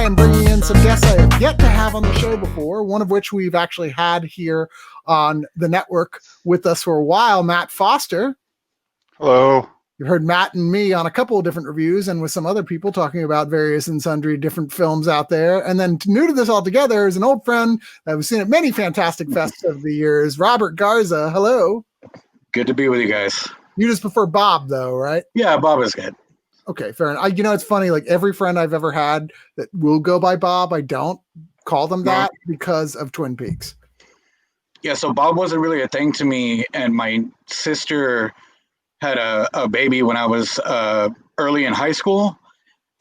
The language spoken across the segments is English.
am bringing in some guests I have yet to have on the show before, one of which we've actually had here on the network with us for a while, Matt Foster. Hello. You've heard Matt and me on a couple of different reviews and with some other people talking about various and sundry different films out there. And then new to this altogether is an old friend that we've seen at many fantastic fests over the years, Robert Garza. Hello. Good to be with you guys. You just prefer Bob, though, right? Yeah, Bob is good. Okay, fair enough. It's funny. Like every friend I've ever had that will go by Bob, I don't call them that because of Twin Peaks. Yeah, so Bob wasn't really a thing to me, and my sister had a baby when I was early in high school,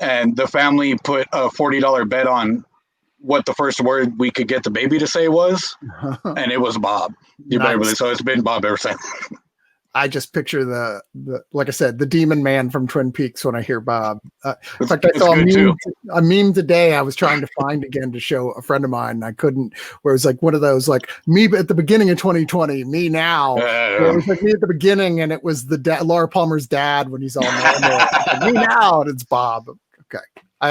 and the family put a $40 bet on what the first word we could get the baby to say was, and it was Bob. Nice. So it's been Bob ever since. I just picture the like I said, the demon man from Twin Peaks when I hear Bob. In fact, I saw a meme today I was trying to find again to show a friend of mine, and I couldn't, where it was like one of those, like me at the beginning of 2020, me now. It was like me at the beginning, and it was Laura Palmer's dad when he's all normal. Like, me now, and it's Bob. Okay.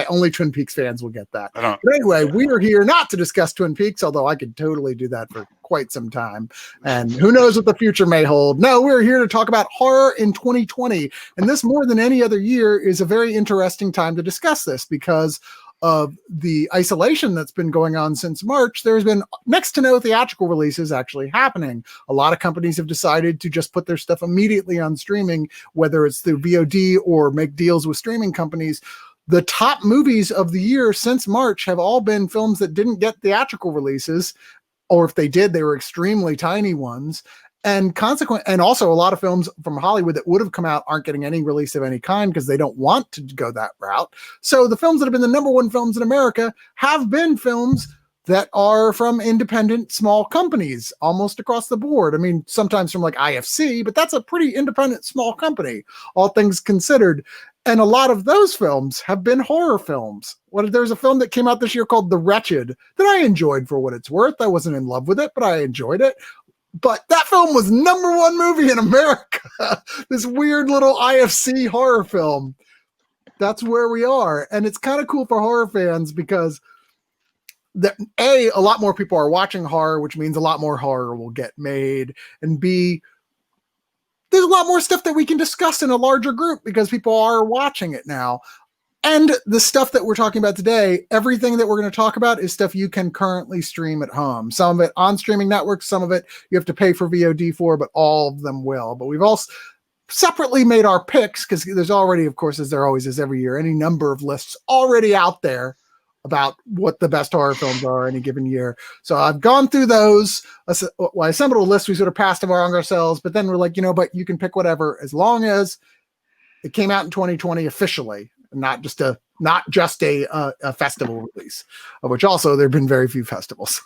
Only Twin Peaks fans will get that. But anyway, we are here not to discuss Twin Peaks, although I could totally do that for quite some time. And who knows what the future may hold. No, we're here to talk about horror in 2020. And this, more than any other year, is a very interesting time to discuss this because of the isolation that's been going on since March. There's been next to no theatrical releases actually happening. A lot of companies have decided to just put their stuff immediately on streaming, whether it's through VOD or make deals with streaming companies. The top movies of the year since March have all been films that didn't get theatrical releases, or if they did, they were extremely tiny ones. And also a lot of films from Hollywood that would have come out aren't getting any release of any kind because they don't want to go that route. So the films that have been the number one films in America have been films that are from independent small companies almost across the board. I mean, sometimes from like IFC, but that's a pretty independent small company, all things considered. And a lot of those films have been horror films. There's a film that came out this year called The Wretched that I enjoyed for what it's worth. I wasn't in love with it, but I enjoyed it. But that film was number one movie in America. This weird little IFC horror film. That's where we are. And it's kind of cool for horror fans because A, a lot more people are watching horror, which means a lot more horror will get made. And B, there's a lot more stuff that we can discuss in a larger group because people are watching it now. And the stuff that we're talking about today, everything that we're going to talk about is stuff you can currently stream at home. Some of it on streaming networks, some of it you have to pay for VOD for, but all of them will. But we've also separately made our picks because there's already, of course, as there always is every year, any number of lists already out there about what the best horror films are any given year. So I've gone through those. I assembled a list we sort of passed among ourselves, but then we're like, but you can pick whatever as long as it came out in 2020 officially, not just a festival release, of which also there have been very few festivals.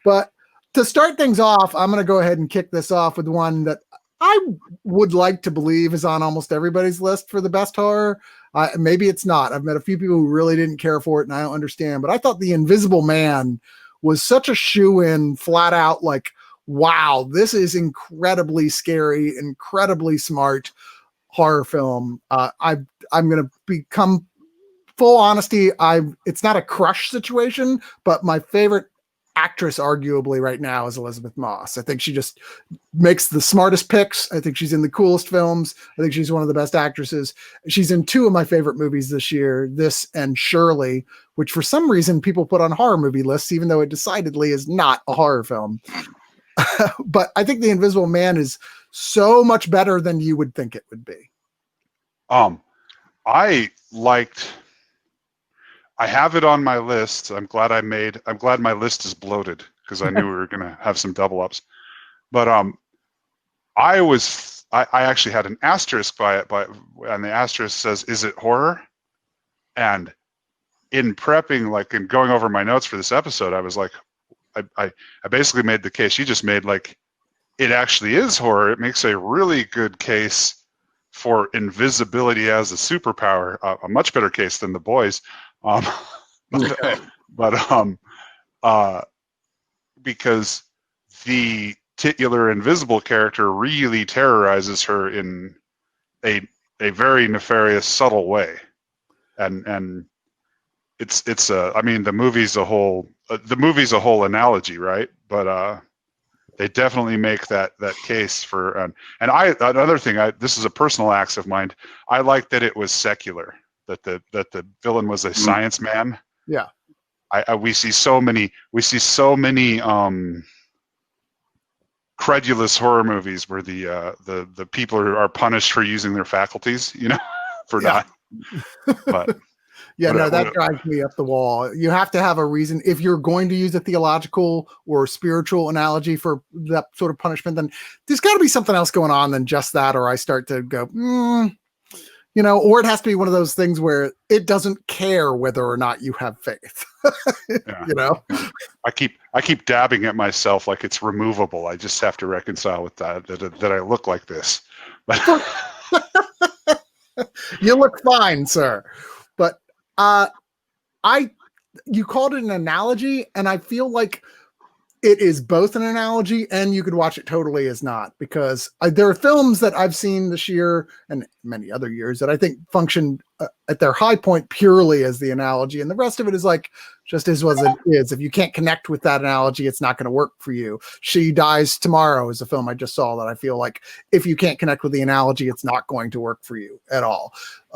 But to start things off, I'm going to go ahead and kick this off with one that I would like to believe is on almost everybody's list for the best horror. Maybe it's not. I've met a few people who really didn't care for it, and I don't understand. But I thought The Invisible Man was such a shoo-in, flat out, like, wow, this is incredibly scary, incredibly smart horror film. I'm going to become full honesty. It's not a crush situation, but my favorite actress arguably right now is Elizabeth Moss. I think she just makes the smartest picks. I think she's in the coolest films. I think she's one of the best actresses. She's in two of my favorite movies this year, this and Shirley, which for some reason people put on horror movie lists, even though it decidedly is not a horror film. But I think The Invisible Man is so much better than you would think it would be. I have it on my list. I'm glad my list is bloated because I knew we were going to have some double ups. But I actually had an asterisk by it, and the asterisk says, "Is it horror?" And in prepping, like in going over my notes for this episode, I was like, I basically made the case you just made, like, it actually is horror. It makes a really good case for invisibility as a superpower, a much better case than The Boys. Because the titular invisible character really terrorizes her in a very nefarious, subtle way, and I mean, the movie's a whole analogy, right? But they definitely make that case for another thing. This is a personal axe of mine. I like that it was secular. That the villain was a science man. Yeah. We see so many credulous horror movies where the people are punished for using their faculties, for not. But yeah, no, that drives me up the wall. You have to have a reason. If you're going to use a theological or spiritual analogy for that sort of punishment, then there's got to be something else going on than just that, or I start to go, or it has to be one of those things where it doesn't care whether or not you have faith. I keep dabbing at myself like it's removable. I just have to reconcile with that I look like this. You look fine, sir. But you called it an analogy, and I feel like it is both an analogy and you could watch it totally as not, because there are films that I've seen this year and many other years that I think function at their high point purely as the analogy. And the rest of it is like, just as what it is. If you can't connect with that analogy, it's not going to work for you. She Dies Tomorrow is a film I just saw that I feel like if you can't connect with the analogy, it's not going to work for you at all.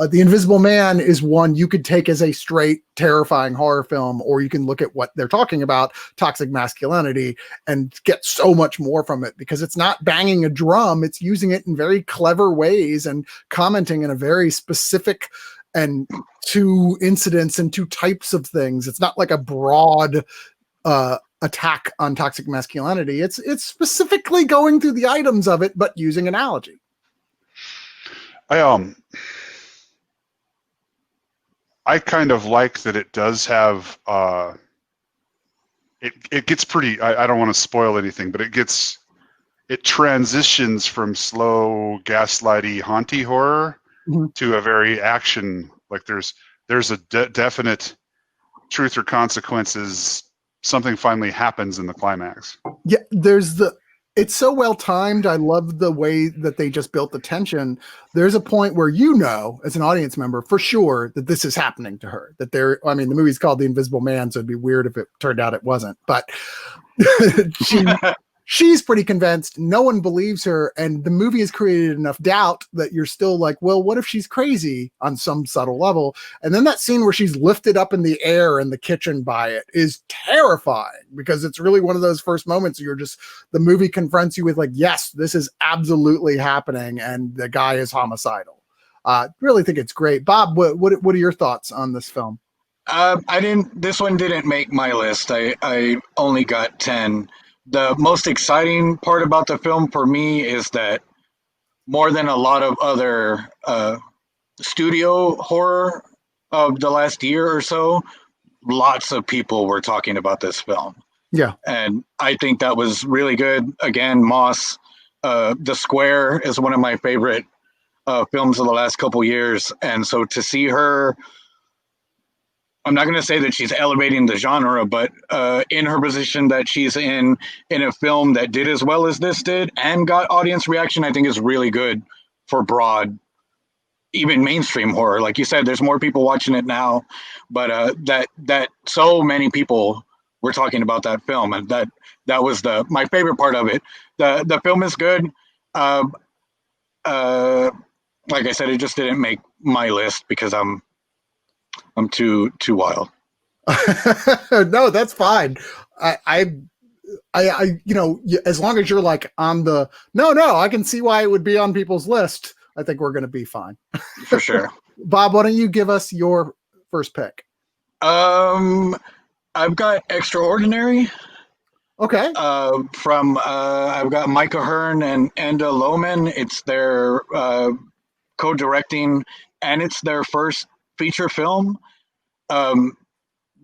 The Invisible Man is one you could take as a straight, terrifying horror film, or you can look at what they're talking about, toxic masculinity, and get so much more from it, because it's not banging a drum. It's using it in very clever ways and commenting in a very specific and two incidents and two types of things. It's not like a broad attack on toxic masculinity. It's specifically going through the items of it, but using analogy. I kind of like that it does have it gets pretty, I don't want to spoil anything, but it transitions from slow gaslighty haunty horror to a very action, like there's a definite truth or consequences. Something finally happens in the climax. Yeah, it's so well timed. I love the way that they just built the tension. There's a point where as an audience member, for sure, that this is happening to her. That the movie's called The Invisible Man, so it'd be weird if it turned out it wasn't. But she's pretty convinced. No one believes her, and the movie has created enough doubt that you're still like, well, what if she's crazy on some subtle level? And then that scene where she's lifted up in the air in the kitchen by it is terrifying, because it's really one of those first moments the movie confronts you with like, yes, this is absolutely happening, and the guy is homicidal. Really think it's great. Bob, what are your thoughts on this film? This one didn't make my list. I only got 10. The most exciting part about the film for me is that more than a lot of other studio horror of the last year or so, lots of people were talking about this film. Yeah. And I think that was really good. Again, Moss, The Square is one of my favorite films of the last couple years. And so to see her, I'm not going to say that she's elevating the genre, but in her position that she's in a film that did as well as this did and got audience reaction, I think is really good for broad, even mainstream horror. Like you said, there's more people watching it now, but that so many people were talking about that film, and that was my favorite part of it. The film is good. Like I said, it just didn't make my list because I'm too wild. No, that's fine. I as long as you're like on the no, I can see why it would be on people's list. I think we're going to be fine. For sure. Bob, why don't you give us your first pick? I've got Extraordinary. Okay. I've got Micah Hearn and Enda Lohman. It's their co-directing, and it's their first feature film.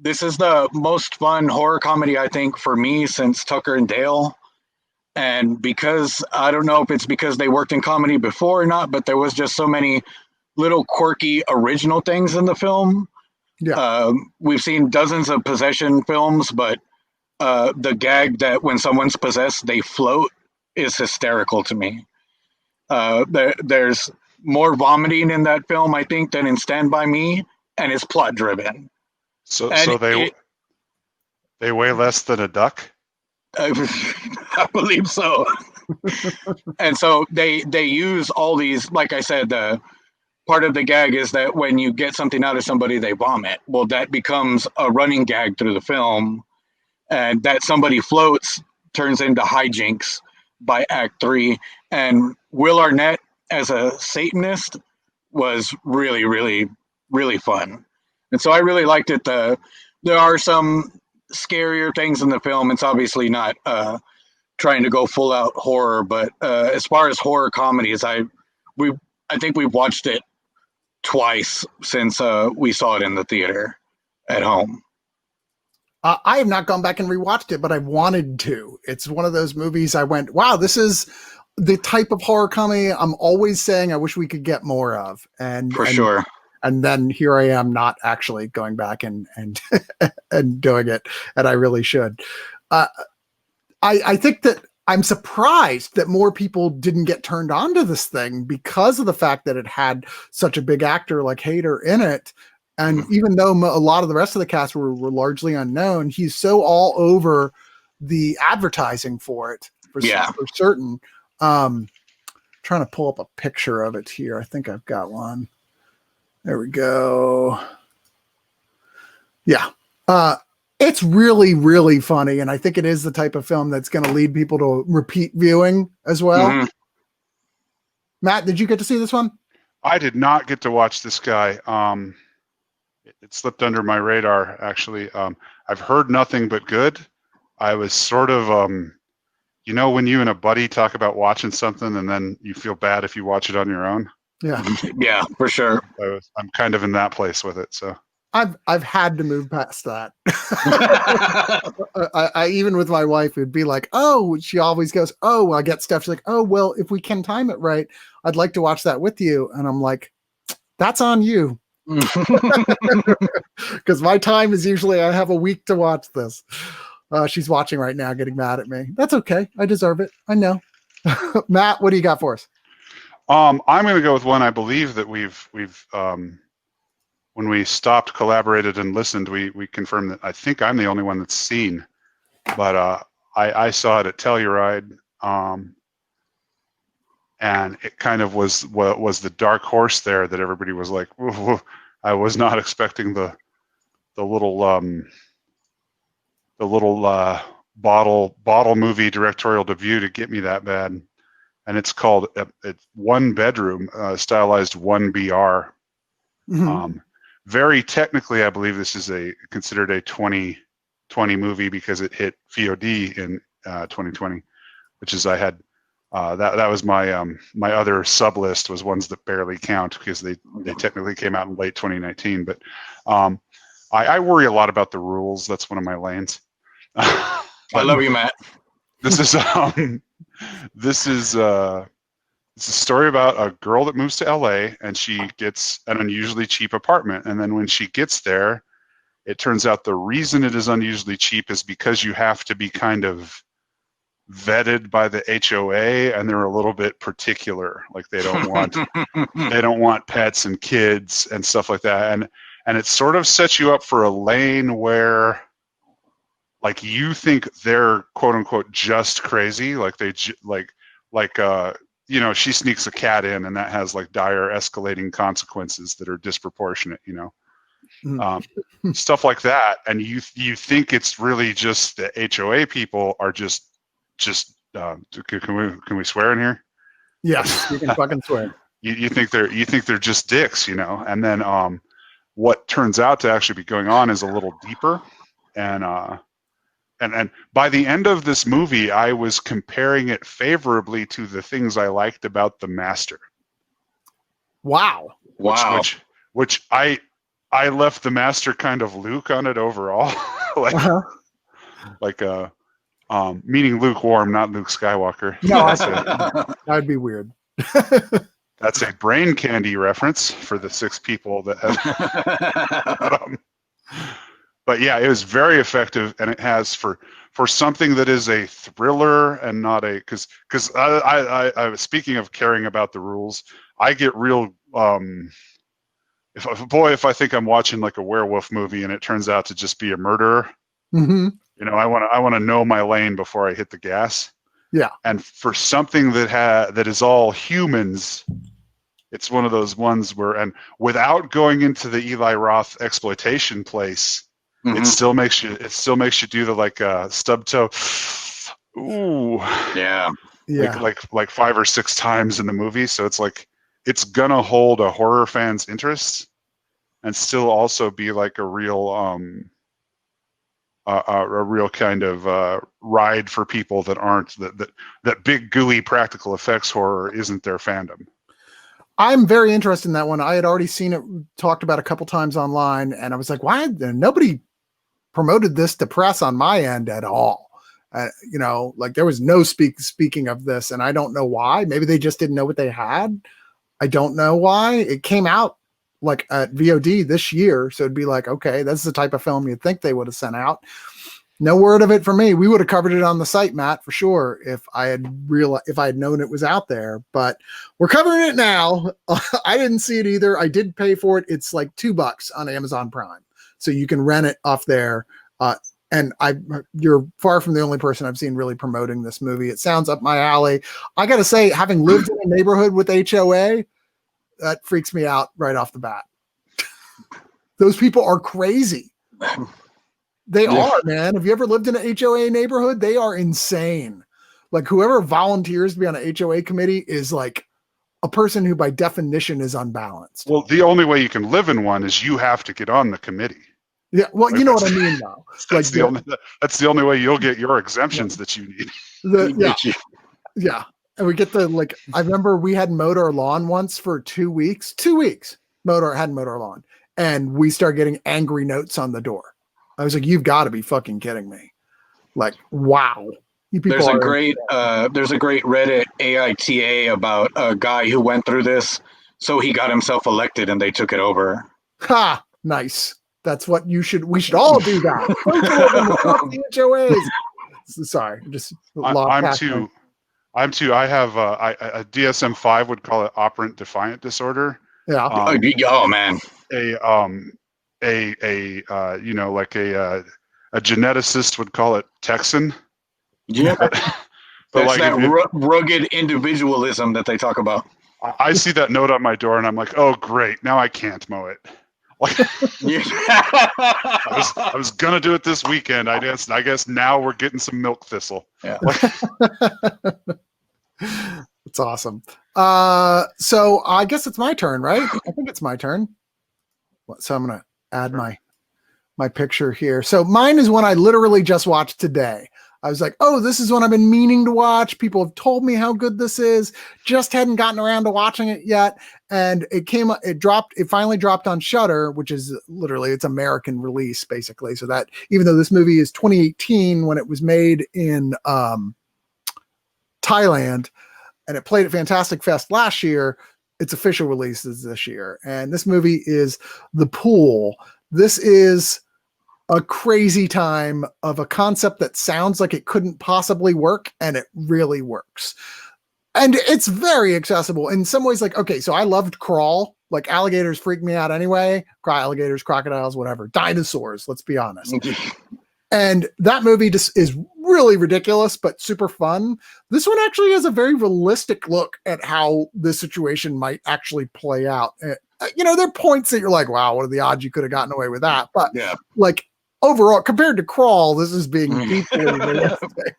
This is the most fun horror comedy, I think, for me since Tucker and Dale. And because I don't know if it's because they worked in comedy before or not, but there was just so many little quirky original things in the film. Yeah. We've seen dozens of possession films, but the gag that when someone's possessed, they float is hysterical to me. There's more vomiting in that film, I think, than in Stand By Me, and it's plot driven. So And so they weigh less than a duck. I believe so. And so they use all these, like I said, part of the gag is that when you get something out of somebody, they vomit. Well, that becomes a running gag through the film, and that somebody floats turns into hijinks by Act 3. And Will Arnett as a Satanist was really, really, really fun. And so I really liked it. There are some scarier things in the film. It's obviously not trying to go full out horror, but as far as horror comedies, I think we've watched it twice since we saw it in the theater at home. I have not gone back and rewatched it, but I wanted to. It's one of those movies I went, wow, this is the type of horror comedy I'm always saying I wish we could get more of. For sure. And then here I am not actually going back and and doing it, and I really should. I think that I'm surprised that more people didn't get turned on to this thing because of the fact that it had such a big actor like Hader in it. And even though a lot of the rest of the cast were largely unknown, he's so all over the advertising for it for certain. Trying to pull up a picture of it here. I think I've got one. There we go. Yeah. It's really, really funny. And I think it is the type of film that's going to lead people to repeat viewing as well. Mm-hmm. Matt, did you get to see this one? I did not get to watch this guy. It slipped under my radar, actually. I've heard nothing but good. I was sort of, when you and a buddy talk about watching something and then you feel bad if you watch it on your own. Yeah. Yeah, for sure. I'm kind of in that place with it. So I've had to move past that. I even with my wife, it'd be like, oh, she always goes, oh, I get stuff. She's like, oh, well, if we can time it right, I'd like to watch that with you. And I'm like, that's on you. Because my time is usually I have a week to watch this. She's watching right now, getting mad at me. That's okay. I deserve it. I know. Matt, what do you got for us? I'm going to go with one. I believe that we've when we stopped, collaborated, and listened, we confirmed that I think I'm the only one that's seen. But I saw it at Telluride, and it kind of was the dark horse there that everybody was like, whoa. I was not expecting the little bottle movie directorial debut to get me that bad. And it's called it's One Bedroom, stylized 1BR. Mm-hmm. Very technically, I believe this is considered a 2020 movie because it hit VOD in 2020, which is I had that was my my other sub list was ones that barely count because they technically came out in late 2019. But I worry a lot about the rules. That's one of my lanes. I love you, Matt. This is it's a story about a girl that moves to LA and she gets an unusually cheap apartment. And then when she gets there, it turns out the reason it is unusually cheap is because you have to be kind of vetted by the HOA, and they're a little bit particular. Like they don't want pets and kids and stuff like that. And it sort of sets you up for a lane where like you think they're quote unquote just crazy, like they she sneaks a cat in and that has like dire escalating consequences that are disproportionate, stuff like that. And you think it's really just the HOA people are just can we swear in here? Yes, you can fucking swear. You think they're just dicks, and then what turns out to actually be going on is a little deeper. And by the end of this movie, I was comparing it favorably to the things I liked about The Master. Wow. Which I left The Master kind of Luke on it overall. Meaning lukewarm, not Luke Skywalker. No, that'd be weird. That's a brain candy reference for the 6 people that have. But yeah, it was very effective, and it has for something that is a thriller and not a because I was speaking of caring about the rules. I get real if I think I'm watching like a werewolf movie and it turns out to just be a murderer, Mm-hmm. you know, I want to know my lane before I hit the gas. Yeah. And for something that is all humans, it's one of those ones where, and without going into the Eli Roth exploitation place, it still makes you do the like stub toe. Ooh. Yeah. Like 5 or 6 times in the movie. So it's like it's gonna hold a horror fan's interest and still also be like a real kind of ride for people that aren't that big gooey practical effects horror isn't their fandom. I'm very interested in that one. I had already seen it talked about a couple times online, and I was like, why? Nobody promoted this to press on my end at all. You know, like there was no speaking of this, and I don't know why. Maybe they just didn't know what they had. I don't know why. It came out like at VOD this year, so it'd be like, okay, that's the type of film you'd think they would have sent out. No word of it from me. We would have covered it on the site, Matt, for sure, if I had known it was out there. But we're covering it now. I didn't see it either. I did pay for it. It's like $2 on Amazon Prime, so you can rent it off there. And you're far from the only person I've seen really promoting this movie. It sounds up my alley. I got to say, having lived in a neighborhood with HOA, that freaks me out right off the bat. Those people are crazy. They are, man. Have you ever lived in an HOA neighborhood? They are insane. Like whoever volunteers to be on an HOA committee is like a person who by definition is unbalanced. Well, the only way you can live in one is you have to get on the committee. Yeah, well, like, you know what I mean, though. That's the only way you'll get your exemptions that you need. Yeah. And we get I remember we hadn't mowed our lawn once for 2 weeks. 2 weeks hadn't mowed our lawn. And we started getting angry notes on the door. I was like, you've got to be fucking kidding me. Like, wow. There's a great Reddit AITA about a guy who went through this. So he got himself elected and they took it over. Ha! Nice. That's what we should all do that. HOAs. Sorry. I have a DSM-5 would call it operant defiant disorder. Yeah. Oh man. A geneticist would call it Texan. Yeah. But that's like that rugged individualism that they talk about. I see that note on my door and I'm like, oh great, now I can't mow it. Like, I was gonna do it this weekend. I guess now we're getting some milk thistle. Yeah. It's awesome. So I guess it's my turn, right? I think it's my turn. So I'm gonna add my picture here. So mine is one I literally just watched today. I was like, oh, this is one I've been meaning to watch. People have told me how good this is. Just hadn't gotten around to watching it yet. And it finally dropped on Shudder, which is literally its American release, basically. So that even though this movie is 2018 when it was made in Thailand and it played at Fantastic Fest last year, its official release is this year. And this movie is The Pool. This is a crazy time of a concept that sounds like it couldn't possibly work, and it really works. And it's very accessible in some ways. Like, okay, so I loved Crawl. Like alligators freak me out anyway. Alligators, crocodiles, whatever. Dinosaurs, let's be honest. And that movie just is really ridiculous, but super fun. This one actually has a very realistic look at how this situation might actually play out. You know, there are points that you're like, wow, what are the odds you could have gotten away with that? But like overall, compared to Crawl, this is being deeply realistic.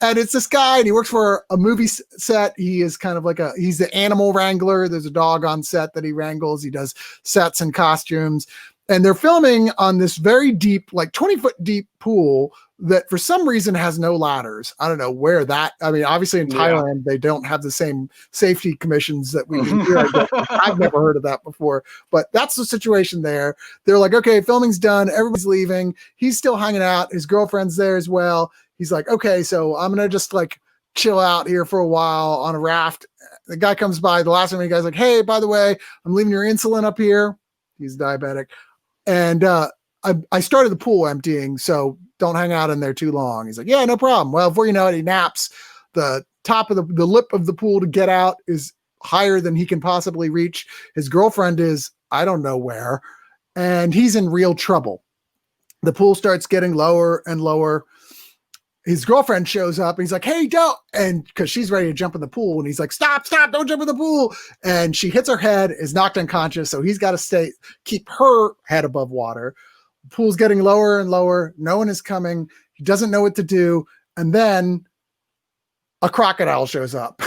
And it's this guy, and he works for a movie set. He is kind of like he's the animal wrangler. There's a dog on set that he wrangles. He does sets and costumes. And they're filming on this very deep, like 20-foot deep pool that for some reason has no ladders. I don't know where that, I mean, obviously in Thailand, they don't have the same safety commissions that we do here. I've never heard of that before, but that's the situation there. They're like, okay, filming's done. Everybody's leaving. He's still hanging out. His girlfriend's there as well. He's like, okay, so I'm going to just like chill out here for a while on a raft. The guy comes by. The last time the guy's like, hey, by the way, I'm leaving your insulin up here. He's diabetic. And I started the pool emptying, so don't hang out in there too long. He's like, yeah, no problem. Well, before you know it, he naps. The top of the lip of the pool to get out is higher than he can possibly reach. His girlfriend is I don't know where, and he's in real trouble. The pool starts getting lower and lower. His girlfriend shows up and he's like, hey, don't. And because she's ready to jump in the pool. And he's like, stop, don't jump in the pool. And she hits her head, is knocked unconscious. So he's got to keep her head above water. The pool's getting lower and lower. No one is coming. He doesn't know what to do. And then a crocodile shows up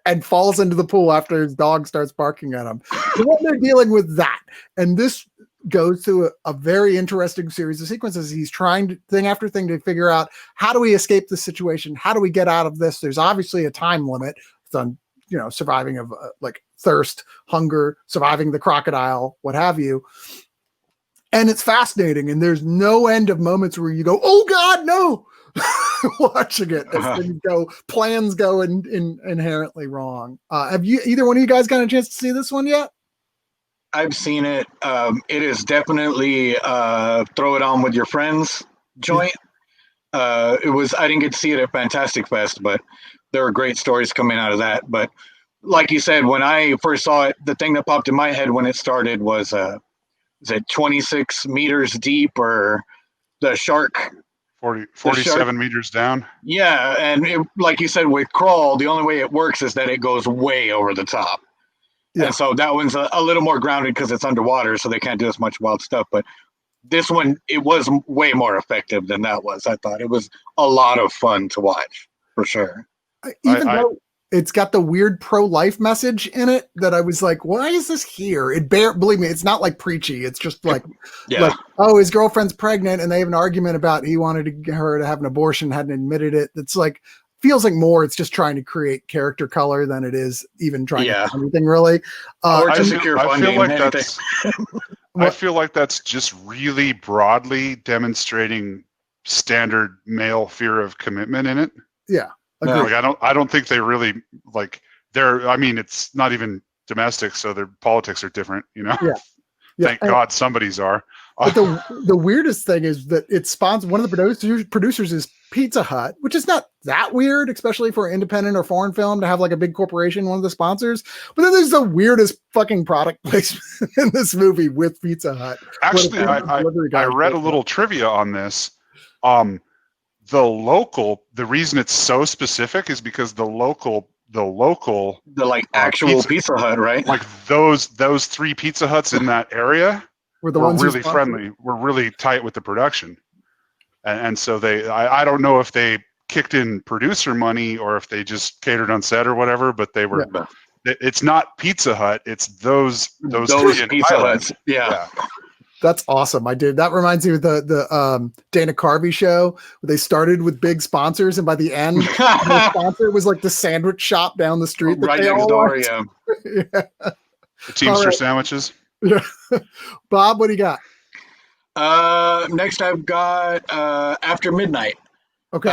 and falls into the pool after his dog starts barking at him. So what they're dealing with that. And this goes through a very interesting series of sequences. He's trying thing after thing to figure out, how do we escape this situation? How do we get out of this? There's obviously a time limit. It's on, surviving of like thirst, hunger, surviving the crocodile, what have you. And it's fascinating. And there's no end of moments where you go, oh God, no, watching it as plans go inherently wrong. Have either one of you guys got a chance to see this one yet? I've seen it. It is definitely throw it on with your friends joint. I didn't get to see it at Fantastic Fest, but there were great stories coming out of that. But like you said, when I first saw it, the thing that popped in my head when it started was it 26 meters deep, or the shark 47 meters down? Yeah, and like you said, with Crawl, the only way it works is that it goes way over the top. Yeah. And so that one's a little more grounded because it's underwater, so they can't do as much wild stuff. But this one, it was way more effective than that was. I thought it was a lot of fun to watch, for sure. Even though it's got the weird pro-life message in it that I was like, why is this here? Believe me, it's not like preachy. It's just like, oh, his girlfriend's pregnant and they have an argument about he wanted her to have an abortion, hadn't admitted it. It's like, feels like more it's just trying to create character color than it is even trying to do anything really. Or to secure funding. I feel like that's just really broadly demonstrating standard male fear of commitment in it. Yeah. Like, I don't think they really it's not even domestic, so their politics are different, Yeah. Thank God somebody's are. But the weirdest thing is that it sponsors, one of the producers is Pizza Hut, which is not that weird, especially for an independent or foreign film to have like a big corporation, one of the sponsors. But then there's the weirdest fucking product placement in this movie with Pizza Hut. Actually, I read a little trivia on this. The reason it's so specific is because the actual Pizza Hut, right? Like those 3 Pizza Huts in that area were really friendly. We're really tight with the production, and so I don't know if they kicked in producer money or if they just catered on set or whatever. But they were. Yeah. It's not Pizza Hut. It's those Pizza Huts. Yeah. That's awesome. That reminds me of the Dana Carvey show where they started with big sponsors, and by the end, the sponsor was like the sandwich shop down the street right next door. Yeah. The Teamster sandwiches. Yeah. Bob, what do you got? Next I've got After Midnight. Okay.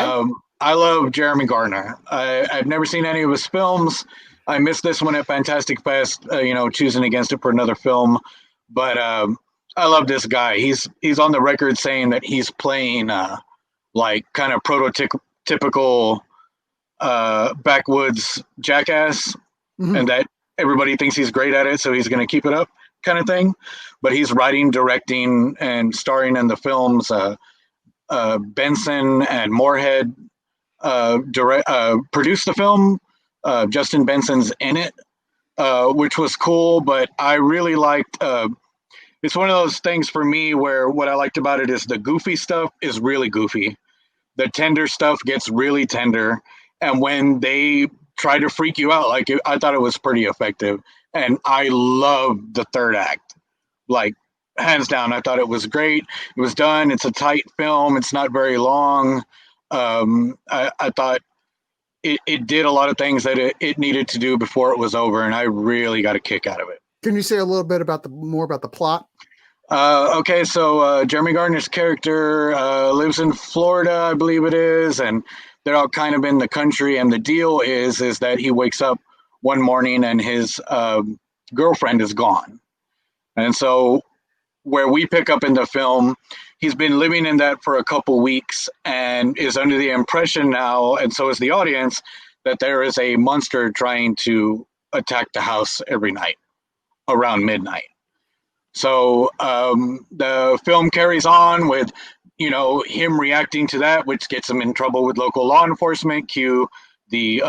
I love Jeremy Garner. I've never seen any of his films. I missed this one at Fantastic Fest, choosing against it for another film. But I love this guy. He's on the record saying that he's playing like kind of prototypical backwoods jackass, and that everybody thinks he's great at it, so he's going to keep it up, kind of thing. But he's writing, directing, and starring in the films. Benson and Moorhead produced the film. Justin Benson's in it, which was cool. But I really liked. It's one of those things for me where what I liked about it is the goofy stuff is really goofy. The tender stuff gets really tender. And when they try to freak you out, I thought it was pretty effective. And I loved the third act. Like, hands down, I thought it was great. It was done. It's a tight film. It's not very long. I thought it did a lot of things that it needed to do before it was over. And I really got a kick out of it. Can you say a little bit more about the plot? Okay, so Jeremy Garner's character lives in Florida, I believe it is, and they're all kind of in the country. And the deal is that he wakes up one morning and his girlfriend is gone. And so where we pick up in the film, he's been living in that for a couple weeks and is under the impression now, and so is the audience, that there is a monster trying to attack the house every night around midnight. So the film carries on with, him reacting to that, which gets him in trouble with local law enforcement. Cue the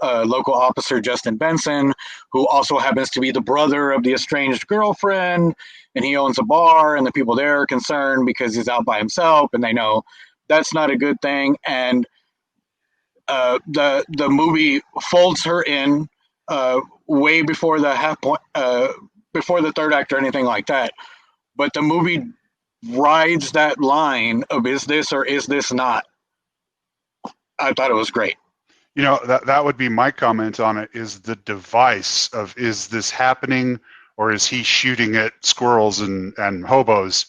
local officer Justin Benson, who also happens to be the brother of the estranged girlfriend, and he owns a bar, and the people there are concerned because he's out by himself, and they know that's not a good thing. And the movie folds her in way before the half point, before the third act or anything like that. But the movie rides that line of is this or is this not. I thought it was great. That would be my comment on it, is the device of, is this happening or is he shooting at squirrels and hobos?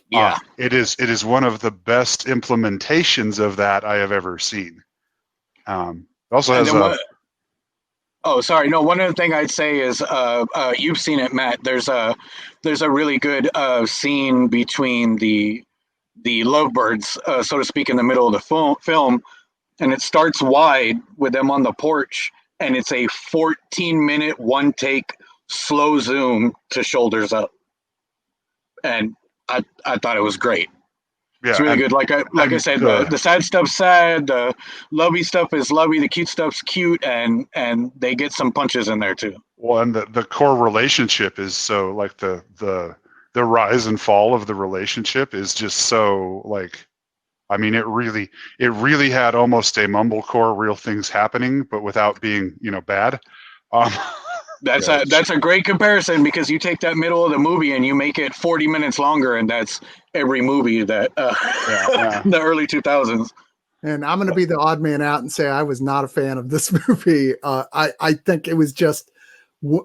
Yeah. It is one of the best implementations of that I have ever seen. Also has one other thing I'd say is you've seen it, Matt. There's a really good scene between the lovebirds, so to speak, in the middle of the film, and it starts wide with them on the porch, and it's a 14-minute one take slow zoom to shoulders up, and I thought it was great. Yeah, it's really good. Like I said, the sad stuff's sad, the lovey stuff is lovey, the cute stuff's cute, and they get some punches in there too. Well, and the core relationship is so, like, the rise and fall of the relationship is just so, like, I mean, it really had almost a mumblecore real things happening, but without being, bad. That's a great comparison, because you take that middle of the movie and you make it 40 minutes longer, and that's every movie that the early 2000s. And I'm going to be the odd man out and say I was not a fan of this movie. I think it was just,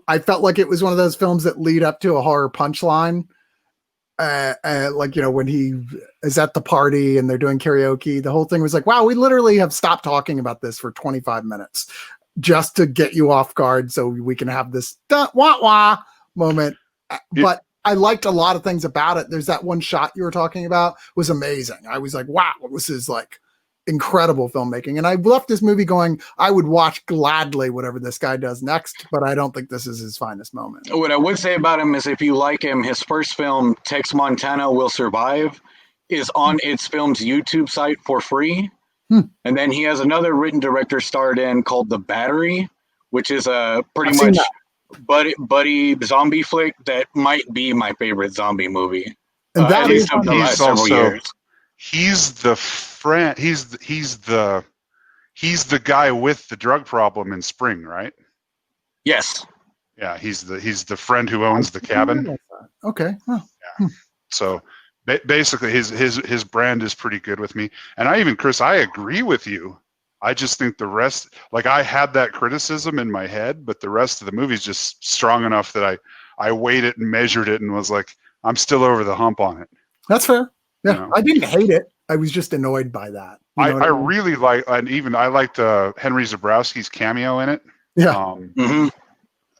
I felt like it was one of those films that lead up to a horror punchline. Like, when he is at the party and they're doing karaoke, the whole thing was like, wow, we literally have stopped talking about this for 25 minutes just to get you off guard so we can have this wah-wah moment. But I liked a lot of things about it. There's that one shot you were talking about was amazing. I was like, wow, this is like incredible filmmaking. And I left this movie going, I would watch gladly whatever this guy does next, but I don't think this is his finest moment. What I would say about him is, if you like him, his first film, Tex Montana Will Survive, is on its film's YouTube site for free. And then he has another written director starred in called The Battery, which is a pretty much buddy zombie flick that might be my favorite zombie movie. And at least of the last several years. He's the friend. He's the guy with the drug problem in Spring, right? Yes. Yeah, he's the friend who owns the cabin. Okay. Huh. Yeah. So basically, his brand is pretty good with me. And Chris, I agree with you. I just think the rest, like, I had that criticism in my head, but the rest of the movie is just strong enough that I weighed it and measured it and was like, I'm still over the hump on it. That's fair. Yeah, I didn't hate it. I was just annoyed by that. I really like, and even I liked Henry Zabrowski's cameo in it. Yeah.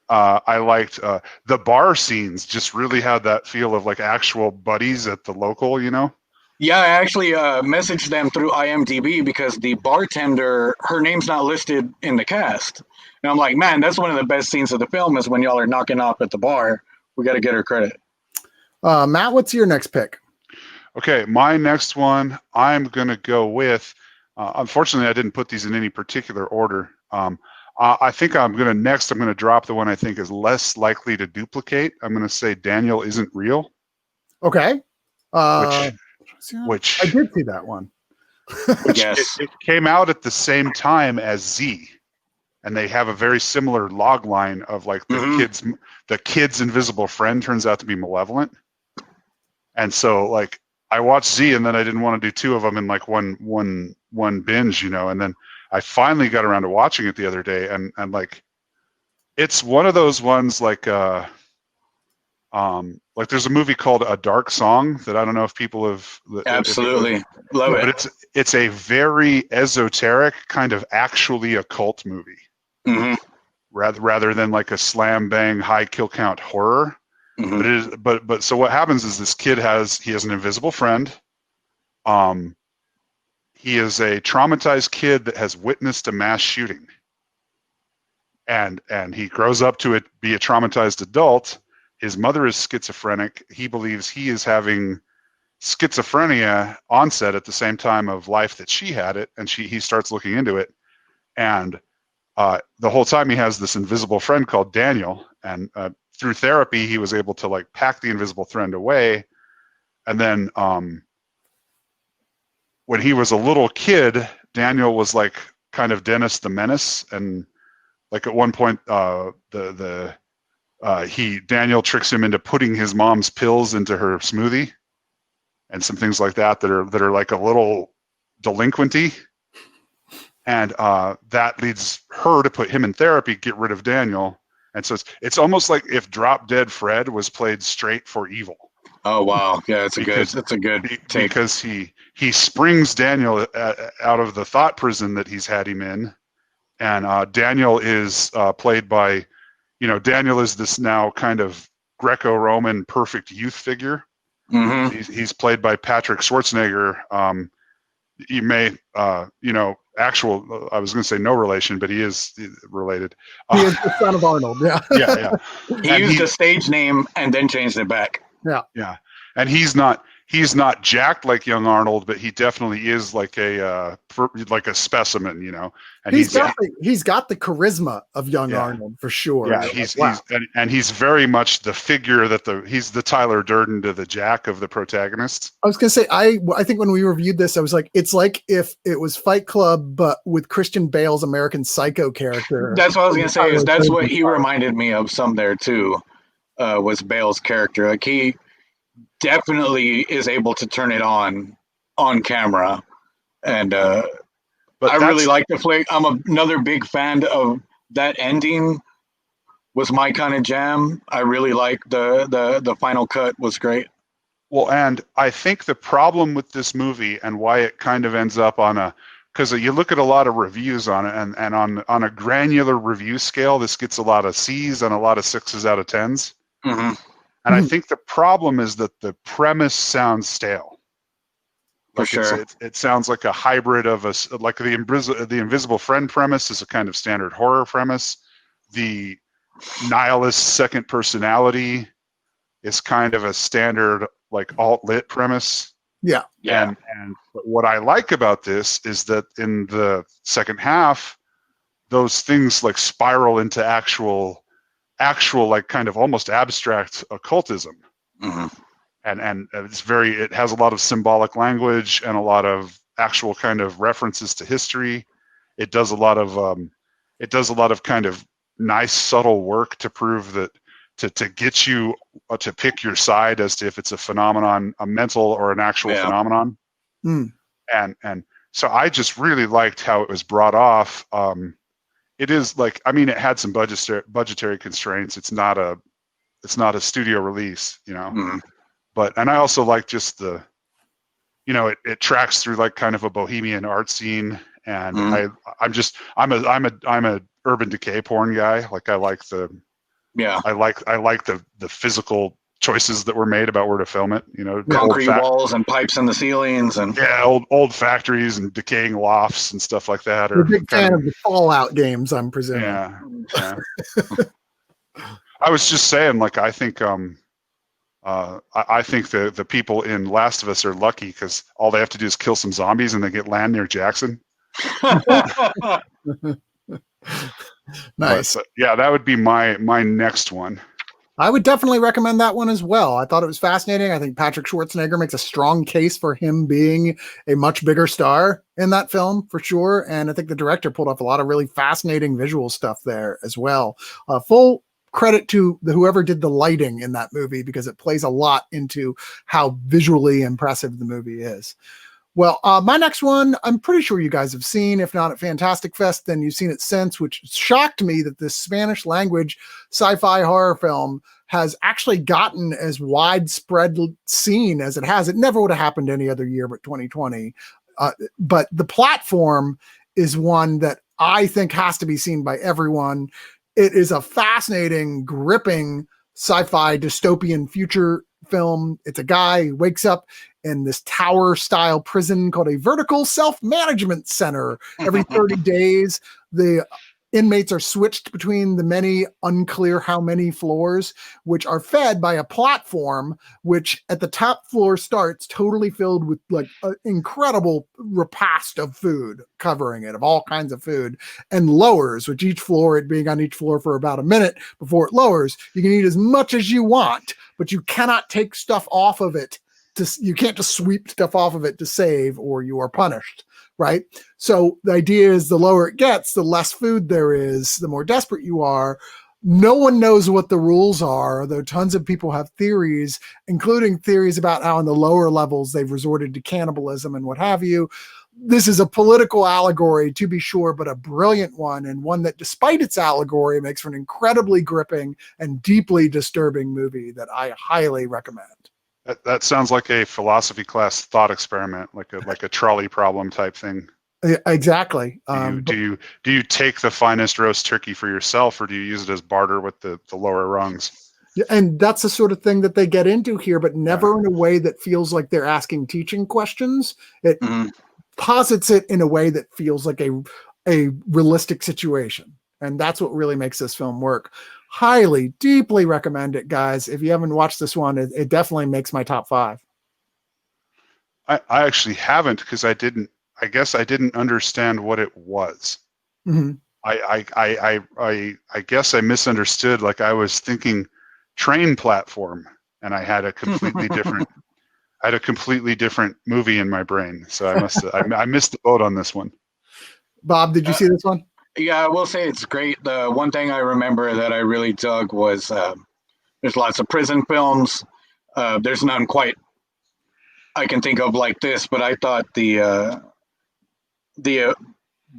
I liked the bar scenes. Just really had that feel of like actual buddies at the local, Yeah, I actually messaged them through IMDb because the bartender, her name's not listed in the cast. And I'm like, man, that's one of the best scenes of the film, is when y'all are knocking off at the bar. We got to get her credit. Matt, what's your next pick? Okay, my next one, I'm going to go with, unfortunately, I didn't put these in any particular order. I think I'm going to drop the one I think is less likely to duplicate. I'm going to say Daniel Isn't Real. Okay. Which I did see that one. Yes. It came out at the same time as Z, and they have a very similar log line of like the kid's invisible friend turns out to be malevolent. And so, like, I watched Z, and then I didn't want to do two of them in like one binge, and then I finally got around to watching it the other day, and like, it's one of those ones like there's a movie called A Dark Song that I don't know if people have. Absolutely. Love it. But it's a very esoteric kind of actually occult movie. Mm-hmm. Rather than like a slam bang high kill count horror. Mm-hmm. But it is, but so what happens is this kid has an invisible friend. He is a traumatized kid that has witnessed a mass shooting. And he grows up to be a traumatized adult, His mother is schizophrenic. He believes he is having schizophrenia onset at the same time of life that she had it, and he starts looking into it. And the whole time he has this invisible friend called Daniel, and through therapy he was able to like pack the invisible friend away. And then when he was a little kid, Daniel was like kind of Dennis the Menace, and like at one point Daniel tricks him into putting his mom's pills into her smoothie, and some things like that are like a little delinquenty. And that leads her to put him in therapy, get rid of Daniel. And so it's almost like if Drop Dead Fred was played straight for evil. Oh wow, yeah, that's a good take. Because he springs Daniel out of the thought prison that he's had him in, and Daniel is played by, Daniel is this now kind of Greco-Roman perfect youth figure. Mm-hmm. He's played by Patrick Schwarzenegger. You may, I was going to say no relation, but he is related. He is the son of Arnold. Yeah. Yeah. He used a stage name and then changed it back. Yeah. And he's not jacked like young Arnold, but he definitely is like a specimen, And he's got the charisma of young Arnold for sure. Yeah, he's very much the figure that he's the Tyler Durden to the Jack of the protagonists. I was gonna say, I think when we reviewed this, I was like, it's like if it was Fight Club but with Christian Bale's American Psycho character. That's what I was gonna say. That's what he reminded me of. Some there too was Bale's character. Like he definitely is able to turn it on camera, and but I really like the flick. I'm another big fan of that ending. Was my kind of jam. I really like the final cut was great. Well, and I think the problem with this movie and why it kind of ends up because you look at a lot of reviews on it, and on a granular review scale, this gets a lot of C's and a lot of 6s out of 10s. Mm-hmm. And I think the problem is that the premise sounds stale. For sure. It sounds like a hybrid of the invisible friend premise is a kind of standard horror premise. The nihilist second personality is kind of a standard like alt-lit premise. Yeah. And what I like about this is that in the second half, those things like spiral into actual like kind of almost abstract occultism. Mm-hmm. And it has a lot of symbolic language and a lot of actual kind of references to history. It does a lot of kind of nice subtle work to prove that to get you to pick your side as to if it's a phenomenon, a mental or an actual phenomenon. And so I just really liked how it was brought off. It is like, I mean, it had some budgetary constraints. It's not a studio release, Mm-hmm. and I also like just the, it tracks through like kind of a bohemian art scene. And I'm a Urban Decay porn guy. Like I like the physical choices that were made about where to film it. Concrete walls and pipes in the ceilings and old factories and decaying lofts and stuff like that. You're a big fan of the Fallout games, I'm presuming. Yeah. I was just saying, like, I think the people in Last of Us are lucky because all they have to do is kill some zombies and they get land near Jackson. Nice. But, that would be my next one. I would definitely recommend that one as well. I thought it was fascinating. I think Patrick Schwarzenegger makes a strong case for him being a much bigger star in that film for sure. And I think the director pulled off a lot of really fascinating visual stuff there as well. Full credit to whoever did the lighting in that movie because it plays a lot into how visually impressive the movie is. Well, my next one, I'm pretty sure you guys have seen. If not at Fantastic Fest, then you've seen it since, which shocked me that this Spanish language sci-fi horror film has actually gotten as widespread seen as it has. It never would have happened any other year but 2020. But the platform is one that I think has to be seen by everyone. It is a fascinating, gripping sci-fi dystopian future film. It's a guy who wakes up in this tower style prison called a vertical self-management center. Every 30 days, the inmates are switched between the many unclear how many floors, which are fed by a platform, which at the top floor starts totally filled with like an incredible repast of food covering it, of all kinds of food, and lowers, with each floor, it being on each floor for about a minute before it lowers. You can eat as much as you want, but you cannot take stuff off of it. You can't just sweep stuff off of it to save, or you are punished. Right. So the idea is the lower it gets, the less food there is, the more desperate you are. No one knows what the rules are, though tons of people have theories, including theories about how in the lower levels they've resorted to cannibalism and what have you. This is a political allegory, to be sure, but a brilliant one, and one that, despite its allegory, makes for an incredibly gripping and deeply disturbing movie that I highly recommend. That sounds like a philosophy class thought experiment, like a trolley problem type thing. Exactly. Do you take the finest roast turkey for yourself, or do you use it as barter with the lower rungs? Yeah, and that's the sort of thing that they get into here, but never in a way that feels like they're asking teaching questions. It posits it in a way that feels like a realistic situation. And that's what really makes this film work. Highly, deeply recommend it, guys. If you haven't watched this one, it definitely makes my top 5. I actually haven't, because I guess I didn't understand what it was. Mm-hmm. I guess I misunderstood. Like, I was thinking train platform, and I had a completely different movie in my brain. So I missed the boat on this one. Bob, did you see this one? Yeah, I will say it's great. The one thing I remember that I really dug was there's lots of prison films. There's none quite I can think of like this, but I thought the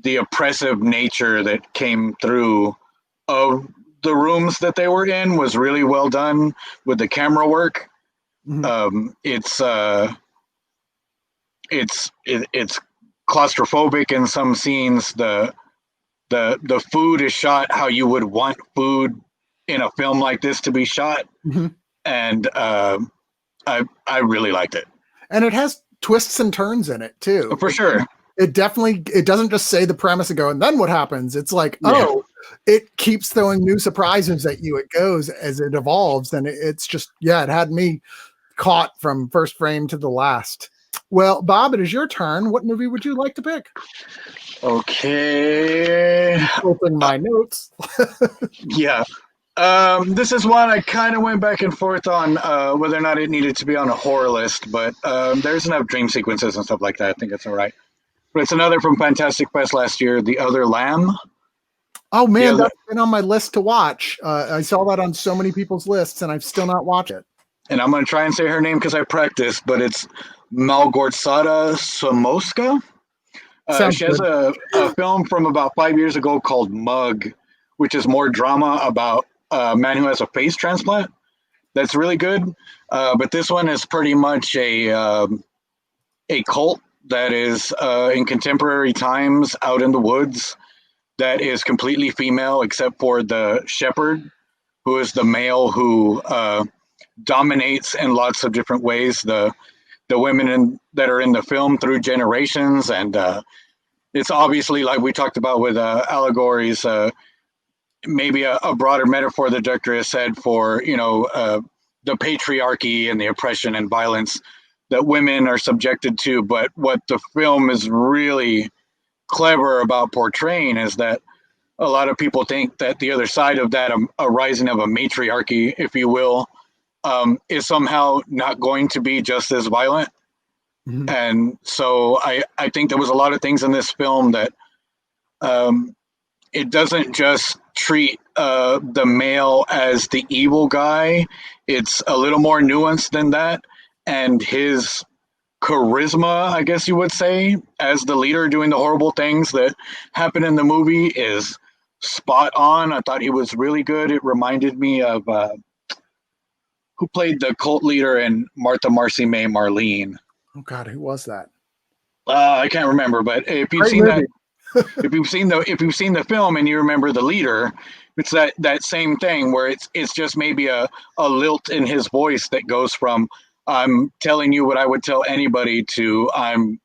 oppressive nature that came through of the rooms that they were in was really well done with the camera work. Mm-hmm. It's claustrophobic in some scenes. The food is shot how you would want food in a film like this to be shot. Mm-hmm. And I really liked it. And it has twists and turns in it too. For sure. It doesn't just say the premise and go, and then what happens? It's like, it keeps throwing new surprises at you. It goes as it evolves. And it's just, it had me caught from first frame to the last. Well, Bob, it is your turn. What movie would you like to pick? Okay. Open my notes. Yeah. This is one I kind of went back and forth on whether or not it needed to be on a horror list, but there's enough dream sequences and stuff like that. I think it's all right. But it's another from Fantastic Fest last year, The Other Lamb. Oh, man, that's been on my list to watch. I saw that on so many people's lists, and I've still not watched it. And I'm going to try and say her name because I practiced, but it's Malgorzata Somoska. She has a film from about 5 years ago called Mug, which is more drama about a man who has a face transplant. That's really good. But this one is pretty much a cult that is in contemporary times out in the woods that is completely female except for the shepherd, who is the male who dominates in lots of different ways the women that are in the film through generations. And it's obviously, like we talked about with allegories, maybe a broader metaphor the director has said for, the patriarchy and the oppression and violence that women are subjected to. But what the film is really clever about portraying is that a lot of people think that the other side of that, a rising of a matriarchy, if you will, is somehow not going to be just as violent. Mm-hmm. And so I think there was a lot of things in this film that it doesn't just treat the male as the evil guy. It's a little more nuanced than that. And his charisma, I guess you would say, as the leader doing the horrible things that happen in the movie is spot on. I thought he was really good. It reminded me of who played the cult leader in Martha, Marcy, May, Marlene. Oh God, who was that? I can't remember, but if you've seen that, if you've seen the film and you remember the leader, it's that same thing where it's just maybe a lilt in his voice that goes from I'm telling you what I would tell anybody to I'm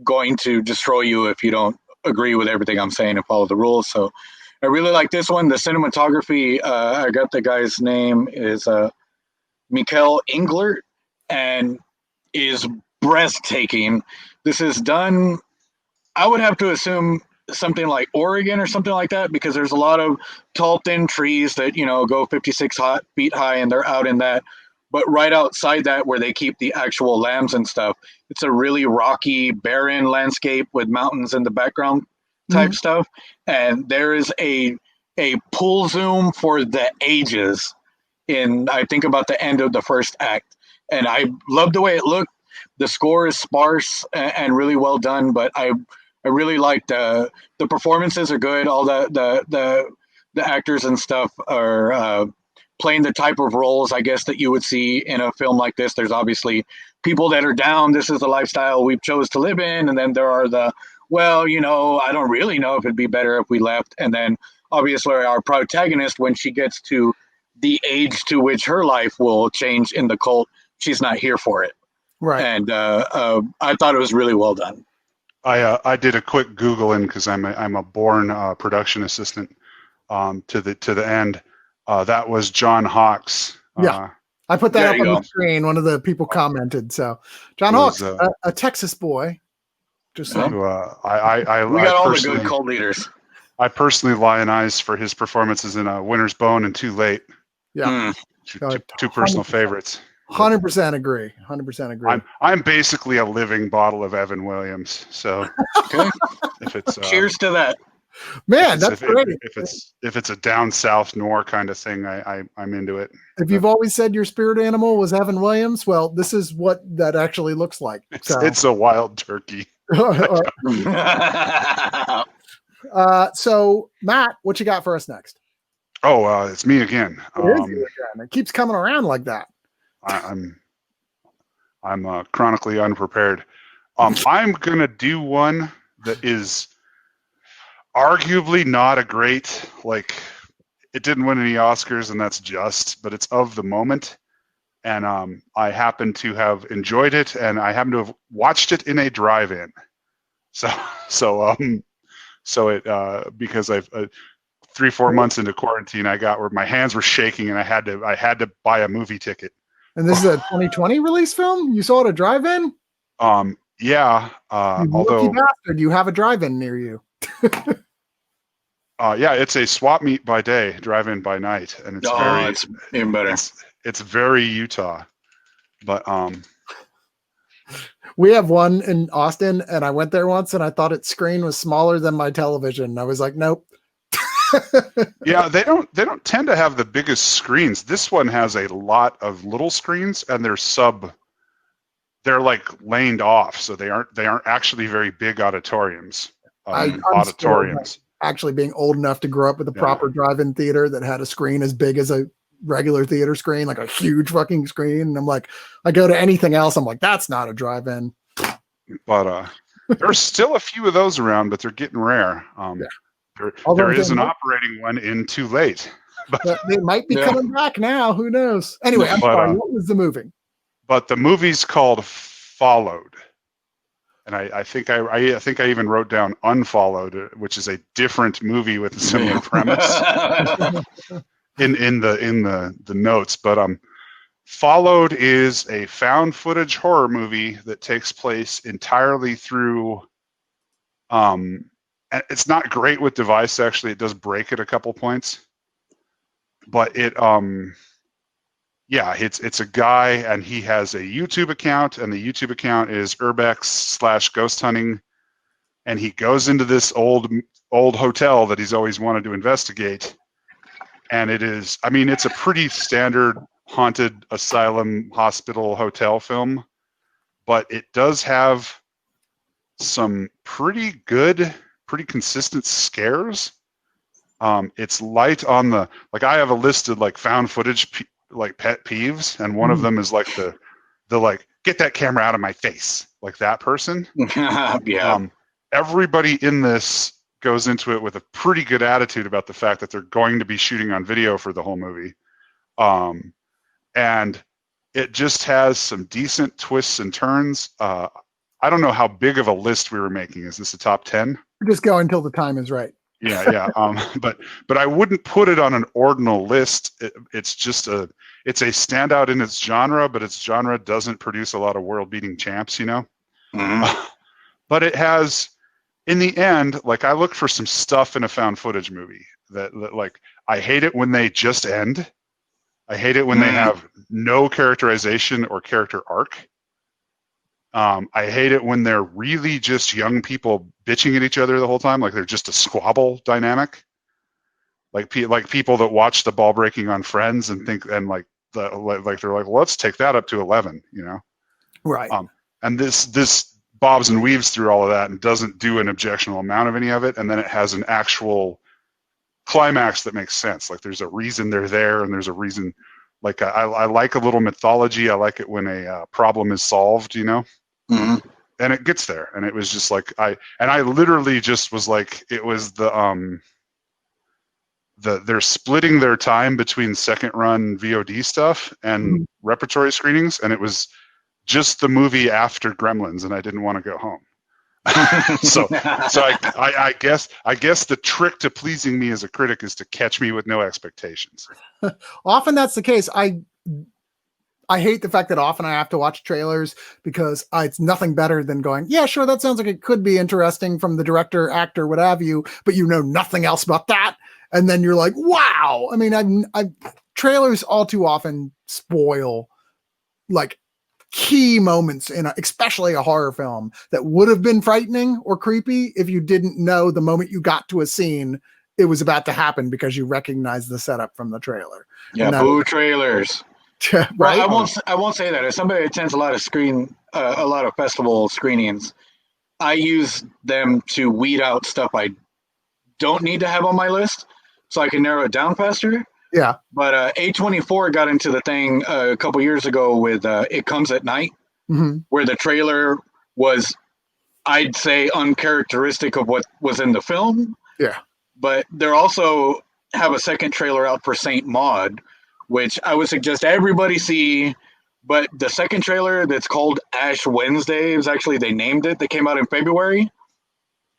going to destroy you if you don't agree with everything I'm saying and follow the rules. So I really like this one. The cinematography, I got the guy's name is Mikael Englert, and is breathtaking. This is done, I would have to assume something like Oregon or something like that, because there's a lot of tall, thin trees that, go 56 feet high, and they're out in that. But right outside that, where they keep the actual lambs and stuff, it's a really rocky, barren landscape with mountains in the background type stuff. And there is a pull zoom for the ages in, I think, about the end of the first act. And I love the way it looked. The score is sparse and really well done, but I really like the performances are good. All the actors and stuff are playing the type of roles, I guess, that you would see in a film like this. There's obviously people that are down. This is the lifestyle we've chose to live in. And then there are the, well, I don't really know if it'd be better if we left. And then obviously our protagonist, when she gets to the age to which her life will change in the cult, she's not here for it. Right. And I thought it was really well done. I did a quick Googling because I'm a born production assistant to the end. That was John Hawkes. Yeah, I put that up on the screen. One of the people commented. So John Hawkes, a Texas boy. Just saying. We got all the good cult leaders. I personally lionize for his performances in Winter's Bone and Too Late. Yeah, two personal favorites. 100% agree. 100% agree. I'm basically a living bottle of Evan Williams. So if it's cheers to that. Man, that's great. If it's a down south noir kind of thing, I'm into it. If you've always said your spirit animal was Evan Williams, well, this is what that actually looks like. It's a wild turkey. So Matt, what you got for us next? Oh, it's me again. It keeps coming around like that. I'm chronically unprepared. I'm gonna do one that is arguably not a great, like, it didn't win any Oscars, and that's just, but it's of the moment, and I happen to have enjoyed it, and I happen to have watched it in a drive-in. So it because I've 3-4 months into quarantine, I got where my hands were shaking, and I had to buy a movie ticket. And this is a 2020 release film? You saw it at a drive-in? Yeah. Although, lucky bastard, you have a drive-in near you. Yeah, it's a swap meet by day, drive-in by night, and it's even better. It's very Utah, but we have one in Austin, and I went there once, and I thought its screen was smaller than my television. I was like, nope. Yeah, they don't tend to have the biggest screens. This one has a lot of little screens, and they're like laned off, so they aren't actually very big auditoriums. Auditoriums. Actually, being old enough to grow up with a proper drive-in theater that had a screen as big as a regular theater screen, like a huge fucking screen. And I'm like, I go to anything else, I'm like, that's not a drive-in. But there's still a few of those around, but they're getting rare. There is an operating one in Too Late. But they might be coming back now. Who knows? Anyway, I'm sorry. What was the movie? But the movie's called Followed. And I think I even wrote down Unfollowed, which is a different movie with a similar premise in the notes. But Followed is a found footage horror movie that takes place entirely through it's not great with device, actually. It does break at a couple points. But it's a guy, and he has a YouTube account, and the YouTube account is urbex/ghost hunting, and he goes into this old hotel that he's always wanted to investigate, and it's a pretty standard haunted asylum hospital hotel film, but it does have some pretty consistent scares. It's light on the, like, I have a listed like found footage pet peeves, and one of them is like the like, get that camera out of my face, like that person. Everybody in this goes into it with a pretty good attitude about the fact that they're going to be shooting on video for the whole movie, and it just has some decent twists and turns. I don't know how big of a list we were making. Is this a top 10? We're just going until the time is right. Yeah. But I wouldn't put it on an ordinal list. It's a standout in its genre, but its genre doesn't produce a lot of world-beating champs, you know. Mm-hmm. But it has, in the end, like I look for some stuff in a found footage movie that like I hate it when they just end. I hate it when they have no characterization or character arc. I hate it when they're really just young people bitching at each other the whole time, like they're just a squabble dynamic. Like people that watch the ball breaking on Friends and think and like they're like, well, let's take that up to 11, you know? Right. And this bobs and weaves through all of that and doesn't do an objectionable amount of any of it, and then it has an actual climax that makes sense. Like there's a reason they're there, and there's a reason. Like I like a little mythology. I like it when a problem is solved, you know. Mm-hmm. And it gets there, and it was just like I literally just was like, it was they're splitting their time between second run VOD stuff and repertory screenings, and it was just the movie after Gremlins, and I didn't want to go home. so I guess the trick to pleasing me as a critic is to catch me with no expectations. Often that's the case. I hate the fact that often I have to watch trailers because it's nothing better than going, yeah, sure, that sounds like it could be interesting from the director, actor, what have you, but you know nothing else about that. And then you're like, wow. I mean, trailers all too often spoil like key moments in especially a horror film that would have been frightening or creepy if you didn't know the moment you got to a scene it was about to happen because you recognize the setup from the trailer. Yeah, boo trailers. Right? Well, I won't say that. As somebody that attends a lot of festival screenings, I use them to weed out stuff I don't need to have on my list, so I can narrow it down faster. Yeah. But A24 got into the thing a couple years ago with It Comes at Night, where the trailer was, I'd say, uncharacteristic of what was in the film. Yeah. But they're also have a second trailer out for Saint Maud, which I would suggest everybody see. But the second trailer that's called Ash Wednesday, is actually, they named it, that came out in February,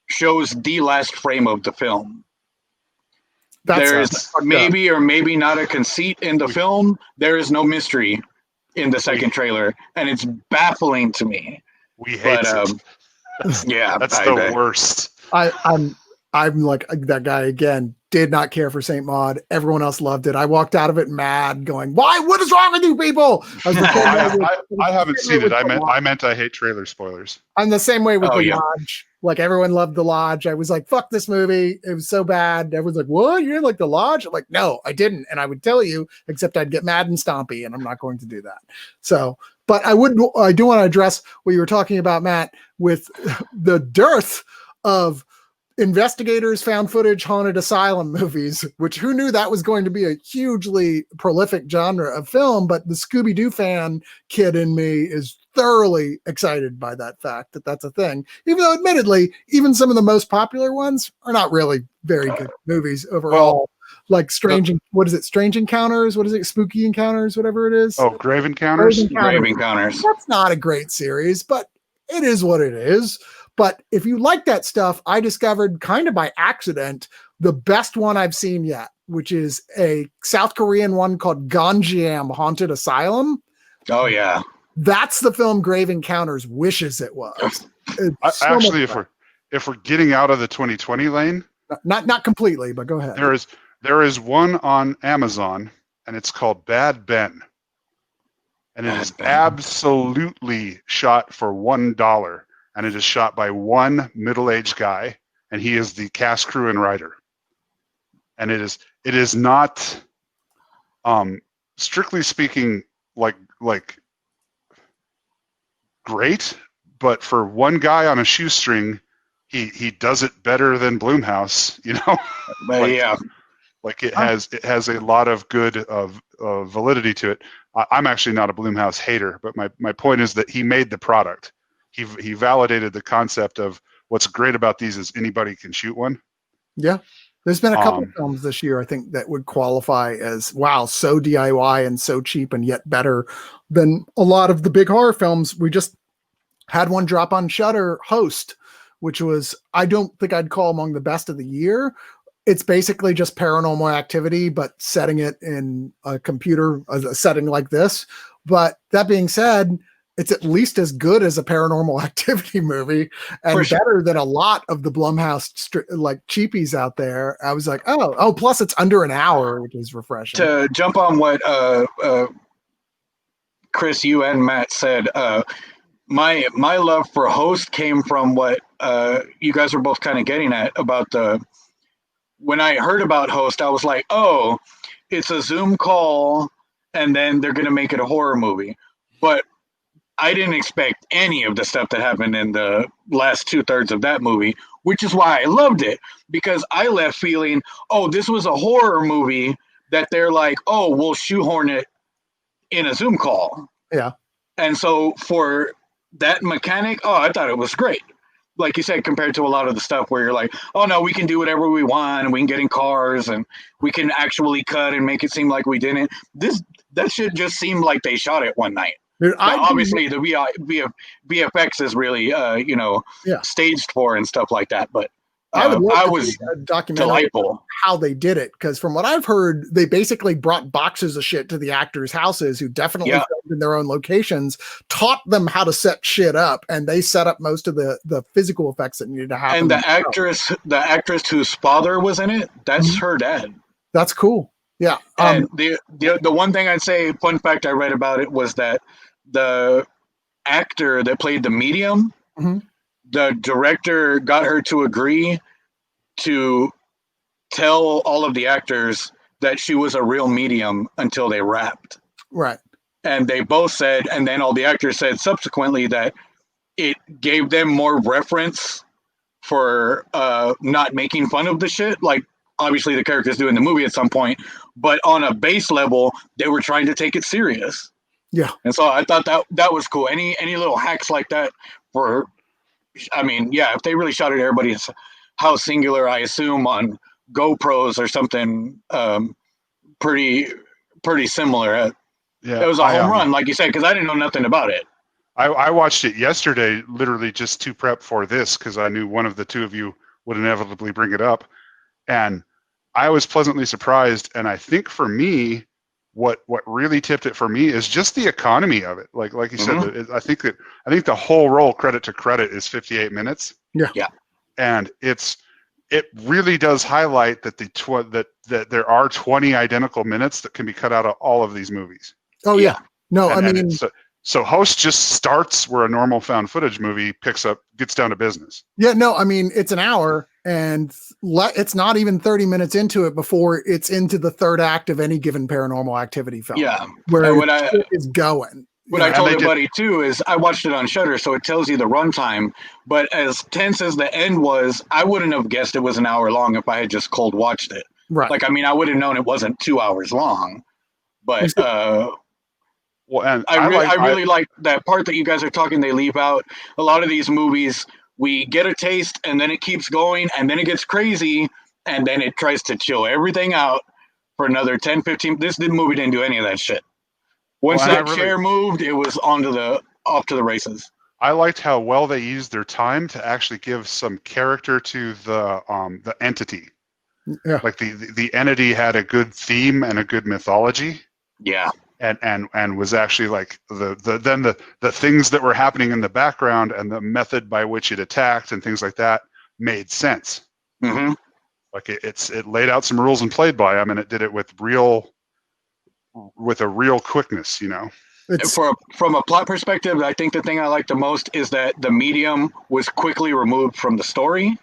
shows the last frame of the film. There is maybe or maybe not a conceit in the film. There is no mystery in the second trailer, and it's baffling to me. We hate it. Yeah, that's the worst. I'm like that guy again. Did not care for Saint Maud. Everyone else loved it. I walked out of it mad, going, "Why? What is wrong with you people?" I haven't seen it. I meant I hate trailer spoilers. I'm the same way with The Lodge. Like everyone loved The Lodge. I was like, "Fuck this movie! It was so bad." Everyone's like, "What? You didn't like The Lodge?" I'm like, "No, I didn't." And I would tell you, except I'd get mad and stompy, and I'm not going to do that. So, but I do want to address what you were talking about, Matt, with the dearth of investigators, found footage, haunted asylum movies, which who knew that was going to be a hugely prolific genre of film, but the Scooby-Doo fan kid in me is thoroughly excited by that fact that that's a thing, even though admittedly, even some of the most popular ones are not really very good movies overall. Like Strange Encounters, what is it? Spooky Encounters, whatever it is. Oh, Grave Encounters? Grave Encounters. That's not a great series, but it is what it is. But if you like that stuff, I discovered kind of by accident the best one I've seen yet, which is a South Korean one called Ganjiam Haunted Asylum. Oh, yeah. That's the film Grave Encounters wishes it was. Actually, if we're getting out of the 2020 lane, not completely, but go ahead. There is one on Amazon, and it's called Bad Ben, and it is absolutely shot for $1. And it is shot by one middle-aged guy, and he is the cast, crew, and writer. And it is not, strictly speaking, like great, but for one guy on a shoestring, he does it better than Blumhouse, you know. Like it has a lot of good validity to it. I'm actually not a Blumhouse hater, but my point is that he made the product. He validated the concept of what's great about these is anybody can shoot one. Yeah. There's been a couple of films this year, I think, that would qualify as, wow, so DIY and so cheap and yet better than a lot of the big horror films. We just had one drop on Shudder, Host, which was, I don't think I'd call among the best of the year. It's basically just Paranormal Activity, but setting it in a a setting like this. But that being said, it's at least as good as a Paranormal Activity movie, and better than a lot of the Blumhouse like cheapies out there. I was like, oh, plus it's under an hour, which is refreshing. To jump on what Chris, you and Matt said, my love for Host came from what you guys were both kind of getting at about when I heard about Host, I was like, oh, it's a Zoom call and then they're going to make it a horror movie. But I didn't expect any of the stuff that happened in the last 2/3 of that movie, which is why I loved it, because I left feeling, oh, this was a horror movie that they're like, oh, we'll shoehorn it in a Zoom call. Yeah. And so for that mechanic, oh, I thought it was great. Like you said, compared to a lot of the stuff where you're like, oh no, we can do whatever we want and we can get in cars and we can actually cut and make it seem like we didn't. That shit just seemed like they shot it one night. Dude, obviously the VFX is really staged for and stuff like that, but I was a documentary delightful how they did it, because from what I've heard, they basically brought boxes of shit to the actors' houses who definitely filmed in their own locations, taught them how to set shit up, and they set up most of the physical effects that needed to happen. And the actress whose father was in it, that's her dad. That's cool. Yeah. And the one thing I'd say, fun fact I read about it was that the actor that played the medium, the director got her to agree to tell all of the actors that she was a real medium until they wrapped. Right. And they both said, and then all the actors said subsequently, that it gave them more reference for not making fun of the shit. Like, obviously the characters do in the movie at some point, but on a base level, they were trying to take it serious. Yeah. And so I thought that was cool. Any little hacks like that for, I mean, yeah, if they really shot at everybody's house singular, I assume on GoPros or something pretty similar. Yeah, it was a home run, like you said, because I didn't know nothing about it. I watched it yesterday, literally just to prep for this, because I knew one of the two of you would inevitably bring it up. And I was pleasantly surprised. And I think for me, what really tipped it for me is just the economy of it. Like you said, I think the whole roll, credit to credit, is 58 minutes. Yeah. And it really does highlight that that there are 20 identical minutes that can be cut out of all of these movies. Oh yeah. No, and, I mean, so Host just starts where a normal found footage movie gets down to business. Yeah, no, I mean, it's an hour and it's not even 30 minutes into it before it's into the third act of any given Paranormal Activity film. Yeah. Where it's going. What I told everybody too is I watched it on Shudder, so it tells you the runtime. But as tense as the end was, I wouldn't have guessed it was an hour long if I had just cold watched it. Right. Like, I mean, I would have known it wasn't 2 hours long. But well, and I really like that part that you guys are talking. They leave out a lot of these movies. We get a taste, and then it keeps going, and then it gets crazy, and then it tries to chill everything out for another 10, 15. This movie didn't do any of that shit. Once that chair moved, it was off to the races. I liked how well they used their time to actually give some character to the entity. Yeah. Like the entity had a good theme and a good mythology. Yeah. And was actually like the things that were happening in the background and the method by which it attacked and things like that made sense. Mm-hmm. Like it laid out some rules and played by them, and it did it with a real quickness, you know. From a plot perspective, I think the thing I like the most is that the medium was quickly removed from the story,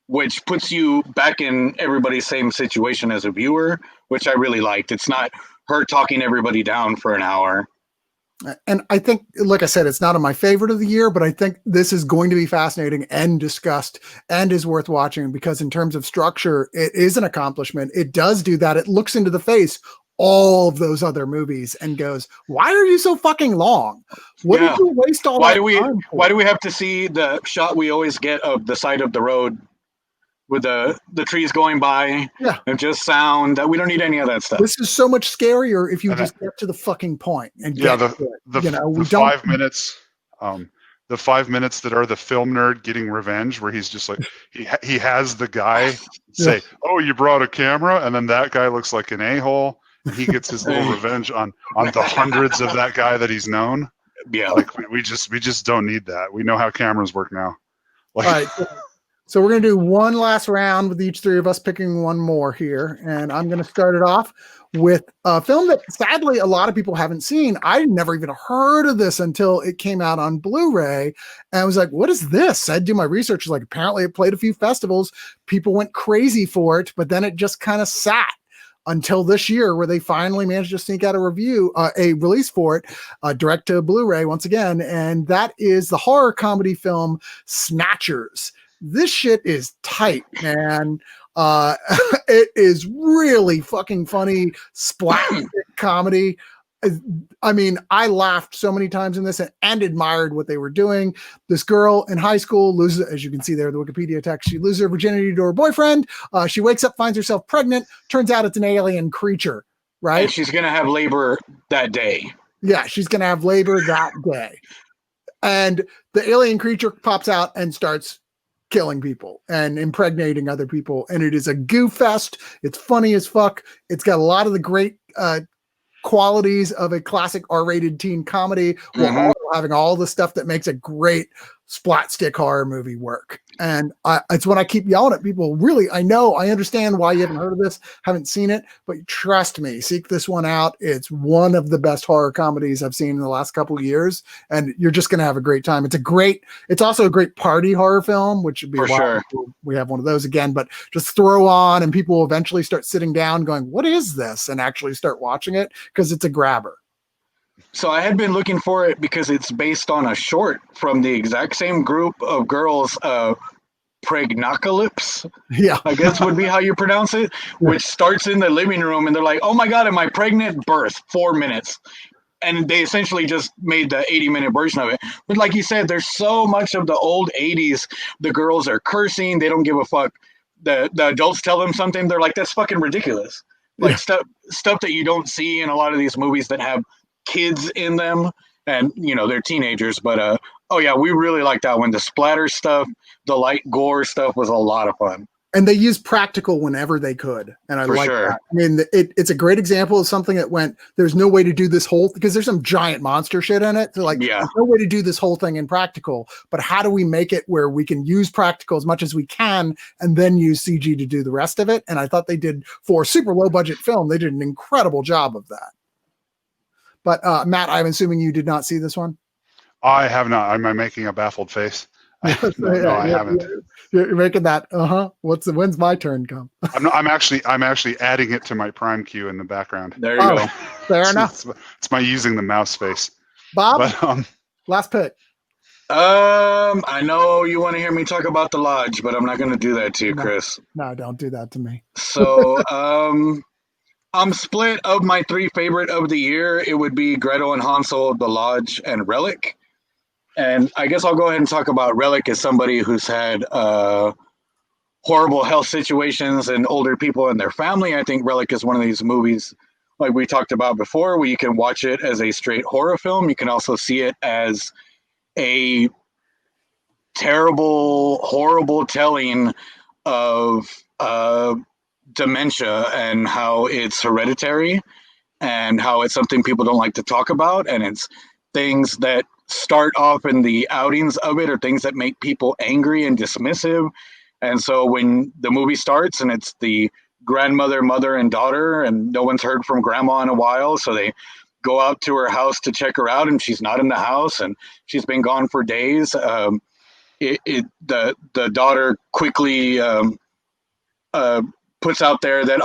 which puts you back in everybody's same situation as a viewer, which I really liked. It's not her talking everybody down for an hour. And I think, like I said, it's not my favorite of the year, but I think this is going to be fascinating and discussed and is worth watching, because in terms of structure, it is an accomplishment. It does do that. It looks into the face all of those other movies and goes, why are you so fucking long? What did you waste all that time for? Why do we have to see the shot we always get of the side of the road with the trees going by and just sound? We don't need any of that stuff. This is so much scarier if you just get to the fucking point and get the 5 minutes. the 5 minutes that are the film nerd getting revenge, where he's just like he has the guy say, "Oh, you brought a camera," and then that guy looks like an a-hole, and he gets his little revenge on the hundreds of that guy that he's known. Yeah, like we just don't need that. We know how cameras work now. Like, all right. So we're going to do one last round with each three of us picking one more here. And I'm going to start it off with a film that sadly a lot of people haven't seen. I never even heard of this until it came out on Blu-ray. And I was like, what is this? I'd do my research. Like, apparently it played a few festivals. People went crazy for it, but then it just kind of sat until this year, where they finally managed to sneak out a release for it, direct to Blu-ray once again. And that is the horror comedy film Snatchers. This shit is tight, man. It is really fucking funny, splat comedy. I mean, I laughed so many times in this and admired what they were doing. This girl in high school loses, as you can see there in the Wikipedia text, she loses her virginity to her boyfriend. She wakes up, finds herself pregnant. Turns out it's an alien creature, right? And she's going to have labor that day. Yeah, she's going to have labor that day. And the alien creature pops out and starts killing people and impregnating other people. And it is a goof fest. It's funny as fuck. It's got a lot of the great qualities of a classic R-rated teen comedy, while also having all the stuff that makes a great splat stick horror movie work. And it's when I keep yelling at people, really, I understand why you haven't heard of this, haven't seen it, but trust me, seek this one out. It's one of the best horror comedies I've seen in the last couple of years, and you're just going to have a great time. It's also a great party horror film, which would be for sure. We have one of those again, but just throw on and people will eventually start sitting down going, what is this? And actually start watching it, because it's a grabber. So I had been looking for it because it's based on a short from the exact same group of girls, Pregnocalypse, yeah, I guess would be how you pronounce it, which starts in the living room and they're like, oh my God, am I pregnant? Birth, 4 minutes. And they essentially just made the 80-minute version of it. But like you said, there's so much of the old 80s. The girls are cursing. They don't give a fuck. The adults tell them something. They're like, that's fucking ridiculous. Like stuff that you don't see in a lot of these movies that have kids in them, and they're teenagers, but oh yeah, we really like that one. The splatter stuff, the light gore stuff was a lot of fun, and they used practical whenever they could, and I like that. I mean, it's a great example of something that went, there's no way to do this whole, because there's some giant monster shit in it, so like, there's no way to do this whole thing in practical, but how do we make it where we can use practical as much as we can and then use CG to do the rest of it? And I thought they did, for a super low budget film, they did an incredible job of that. But Matt, I'm assuming you did not see this one. I have not. Am I making a baffled face? No, I haven't. You're making that. When's my turn come? I'm actually adding it to my Prime queue in the background. There you go. Fair enough. It's my using the mouse face. Bob, but, last pick. I know you want to hear me talk about The Lodge, but I'm not going to do that to you, Chris. No, don't do that to me. So, I'm split. Of my three favorite of the year, it would be Gretel and Hansel, The Lodge, and Relic. And I guess I'll go ahead and talk about Relic as somebody who's had horrible health situations and older people in their family. I think Relic is one of these movies, like we talked about before, where you can watch it as a straight horror film. You can also see it as a terrible, horrible telling of dementia and how it's hereditary and how it's something people don't like to talk about, and it's things that start off in the outings of it or things that make people angry and dismissive. And so when the movie starts and it's the grandmother, mother, and daughter, and no one's heard from grandma in a while, so they go out to her house to check her out, and she's not in the house and she's been gone for days. The daughter quickly puts out there that,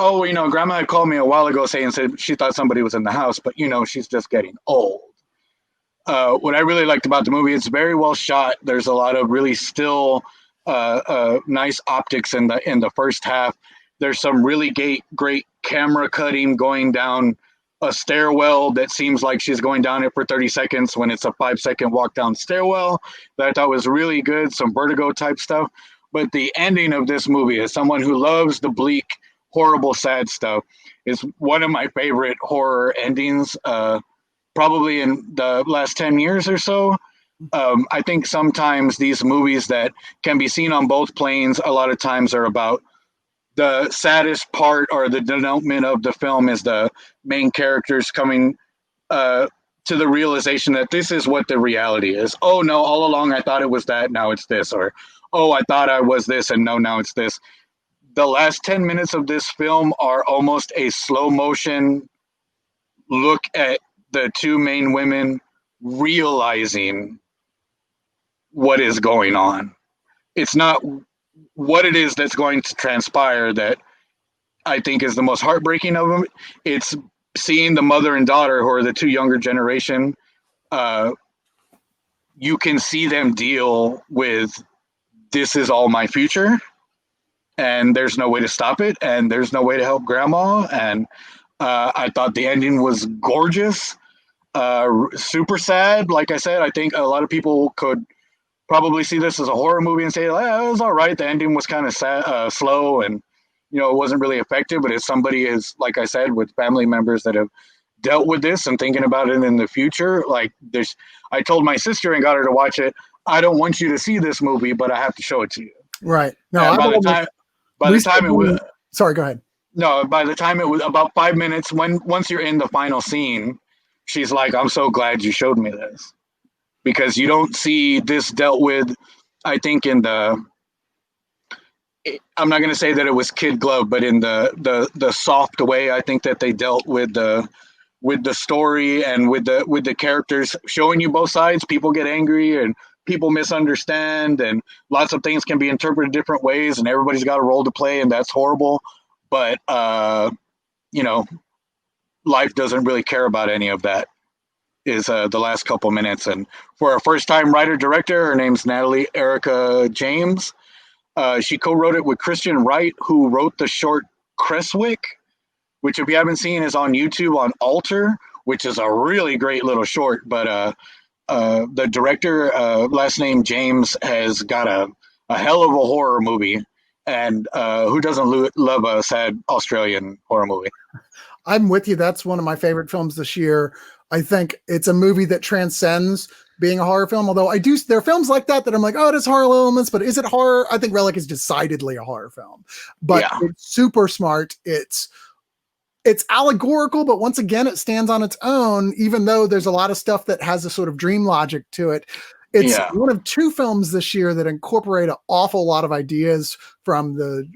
grandma had called me a while ago saying she thought somebody was in the house, but she's just getting old. What I really liked about the movie, it's very well shot. There's a lot of really still nice optics in the first half. There's some really great camera cutting going down a stairwell that seems like she's going down it for 30 seconds when it's a 5-second walk down stairwell that I thought was really good, some Vertigo type stuff. But the ending of this movie, as someone who loves the bleak, horrible, sad stuff, is one of my favorite horror endings, probably in the last 10 years or so. I think sometimes these movies that can be seen on both planes, a lot of times are about the saddest part or the denouement of the film is the main characters coming to the realization that this is what the reality is. Oh no, all along I thought it was that, now it's this. Or, oh, I thought I was this and no, now it's this. The last 10 minutes of this film are almost a slow motion look at the two main women realizing what is going on. It's not what it is that's going to transpire that I think is the most heartbreaking of them. It's seeing the mother and daughter, who are the two younger generation. You can see them deal with, this is all my future, and there's no way to stop it, and there's no way to help grandma. And I thought the ending was gorgeous, super sad. Like I said, I think a lot of people could probably see this as a horror movie and say, it was all right. The ending was kind of sad, slow, and it wasn't really effective. But if somebody is, like I said, with family members that have dealt with this and thinking about it in the future, like I told my sister and got her to watch it. I don't want you to see this movie, but I have to show it to you. Right. No, by the time it was, sorry, go ahead. No, by the time it was about 5 minutes, once you're in the final scene, she's like, I'm so glad you showed me this, because you don't see this dealt with, I think, in the, I'm not going to say that it was kid glove, but in the soft way, I think that they dealt with the story and with the characters, showing you both sides. People get angry and people misunderstand, and lots of things can be interpreted different ways, and everybody's got a role to play, and that's horrible. But life doesn't really care about any of that, is the last couple minutes. And for a first-time writer-director, her name's Natalie Erica James. She co-wrote it with Christian Wright, who wrote the short Creswick, which, if you haven't seen, is on YouTube on Alter, which is a really great little short. But the director, last name James, has got a hell of a horror movie. And who doesn't love a sad Australian horror movie? I'm with you. That's one of my favorite films this year. I think it's a movie that transcends being a horror film. Although there are films like that I'm like, oh, it has horror elements, but is it horror? I think Relic is decidedly a horror film, but It's super smart. It's allegorical, but once again, it stands on its own, even though there's a lot of stuff that has a sort of dream logic to it. It's one of two films this year that incorporate an awful lot of ideas from the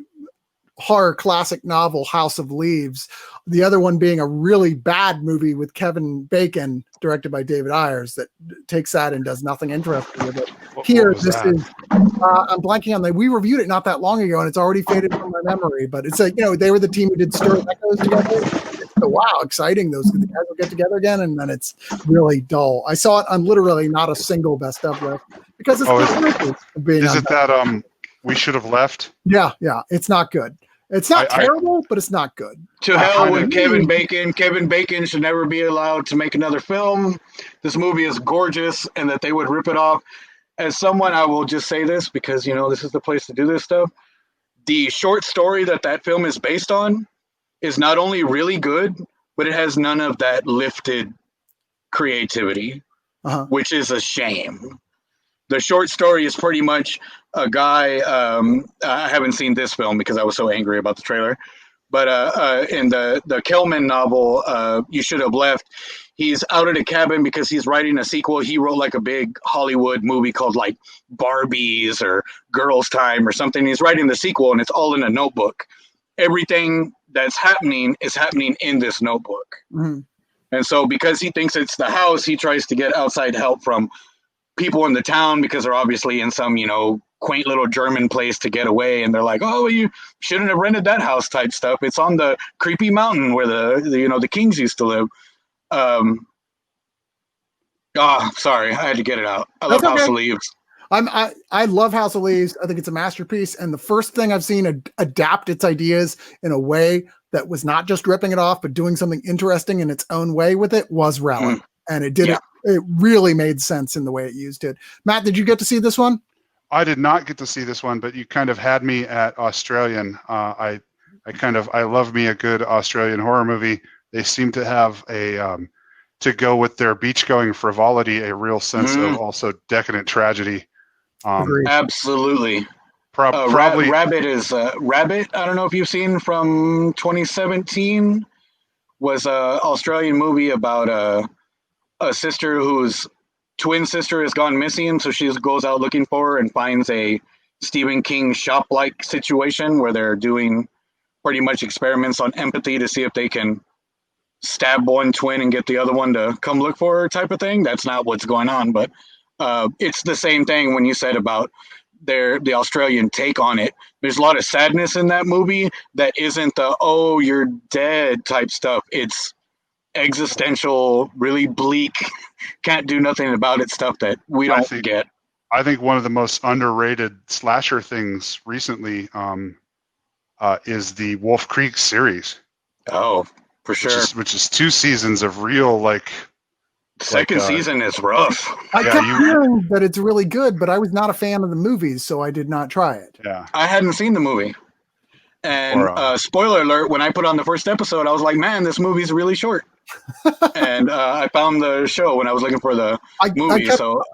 horror classic novel House of Leaves. The other one being a really bad movie with Kevin Bacon, directed by David Ayers, that takes that and does nothing interesting with it. Here, this is, I'm blanking on we reviewed it not that long ago, and it's already faded from my memory, but it's like, they were the team who did Stir Echoes together. So, wow, exciting. Those guys will get together again, and then it's really dull. I saw it on literally not a single best of list because it's is it that We Should Have Left? Yeah, it's not good. It's not terrible, but it's not good. To hell with Kevin Bacon. Kevin Bacon should never be allowed to make another film. This movie is gorgeous, and that they would rip it off. As someone, I will just say this, because this is the place to do this stuff. The short story that film is based on is not only really good, but it has none of that lifted creativity, which is a shame. The short story is pretty much a guy. I haven't seen this film because I was so angry about the trailer. But in the Kellman novel, You Should Have Left, he's out at a cabin because he's writing a sequel. He wrote like a big Hollywood movie called like Barbies or Girls Time or something. He's writing the sequel, and it's all in a notebook. Everything that's happening is happening in this notebook. Mm-hmm. And so because he thinks it's the house, he tries to get outside help from people in the town, because they're obviously in some, quaint little German place to get away. And they're like, oh, you shouldn't have rented that house type stuff. It's on the creepy mountain where the kings used to live. Sorry, I had to get it out. I love House of Leaves. I love House of Leaves. I think it's a masterpiece. And the first thing I've seen adapt its ideas in a way that was not just ripping it off, but doing something interesting in its own way with it was Relic. And it did it. It really made sense in the way it used it. Matt, did you get to see this one? I did not get to see this one, but you kind of had me at Australian. I love me a good Australian horror movie. They seem to have a to go with their beach-going frivolity a real sense of also decadent tragedy. Absolutely. Probably Rabbit is Rabbit. I don't know if you've seen from 2017. Was a Australian movie about a sister whose twin sister has gone missing, so she goes out looking for her and finds a Stephen King shop-like situation where they're doing pretty much experiments on empathy to see if they can stab one twin and get the other one to come look for her type of thing. That's not what's going on, but it's the same thing when you said about the Australian take on it. There's a lot of sadness in that movie that isn't the "oh, you're dead" type stuff. It's existential, really bleak, can't do nothing about it stuff that we don't get. I think one of the most underrated slasher things recently is the Wolf Creek series. Oh, for sure. Which is 2 seasons of real Second season is rough. I kept hearing that it's really good, but I was not a fan of the movies, so I did not try it. Yeah, I hadn't seen the movie. And spoiler alert, when I put on the first episode, I was like, man, this movie's really short. And I found the show when I was looking for the movie.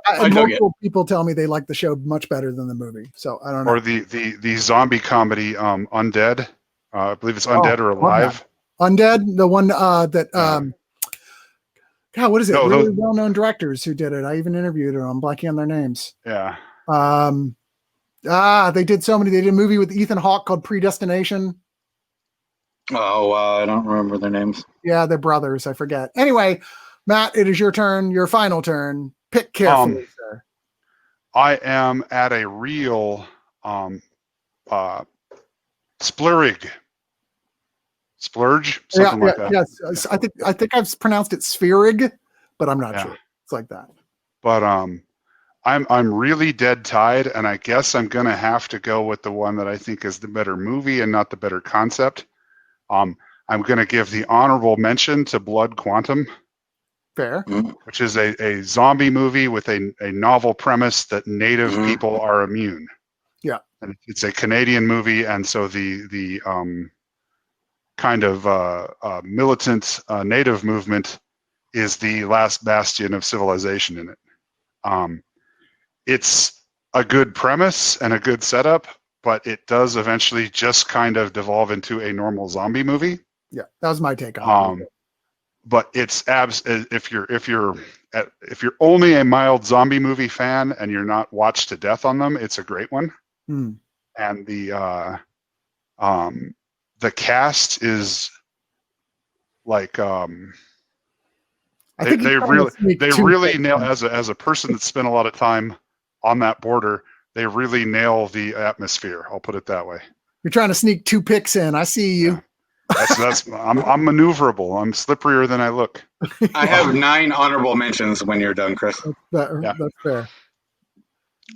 I dug it. People tell me they like the show much better than the movie. So I don't know. Or the zombie comedy Undead. I believe it's Undead or Alive. Undead, the one that God, what is it? Really well-known directors who did it. I even interviewed them. I'm blanking on their names. Yeah. They did so many. They did a movie with Ethan Hawke called Predestination. Oh, I don't remember their names. Yeah, they're brothers. I forget. Anyway, Matt, it is your turn. Your final turn. Pick carefully, sir. I am at a real splurge. Splurge, something like that. Yes, yeah. I think I've pronounced it spherig, but I'm not sure. It's like that. But I'm really dead tied, and I guess I'm gonna have to go with the one that I think is the better movie and not the better concept. I'm gonna give the honorable mention to Blood Quantum. Fair. Which is a zombie movie with a novel premise that native people are immune. Yeah. And it's a Canadian movie, and so the kind of militant native movement is the last bastion of civilization in it. It's a good premise and a good setup, but it does eventually just kind of devolve into a normal zombie movie. Yeah, that was my take on it. But it's if you're only a mild zombie movie fan and you're not watched to death on them, it's a great one. And the cast is like they really nail as a person that spent a lot of time on that border. They really nail the atmosphere. I'll put it that way. You're trying to sneak 2 picks in. I see you. Yeah. I'm maneuverable. I'm slipperier than I look. I have 9 honorable mentions when you're done, Chris. That's fair.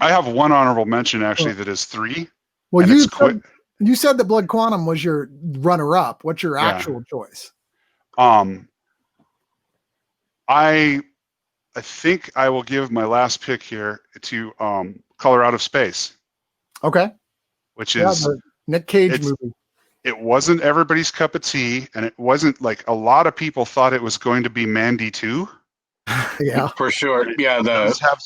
I have 1 honorable mention actually that is 3. Well, you said that Blood Quantum was your runner-up. What's your actual choice? I think I will give my last pick here to Color Out of Space. Okay. Which is the Nick Cage movie. It wasn't everybody's cup of tea, and it wasn't like a lot of people thought it was going to be Mandy 2. Yeah, for sure. Yeah, it does have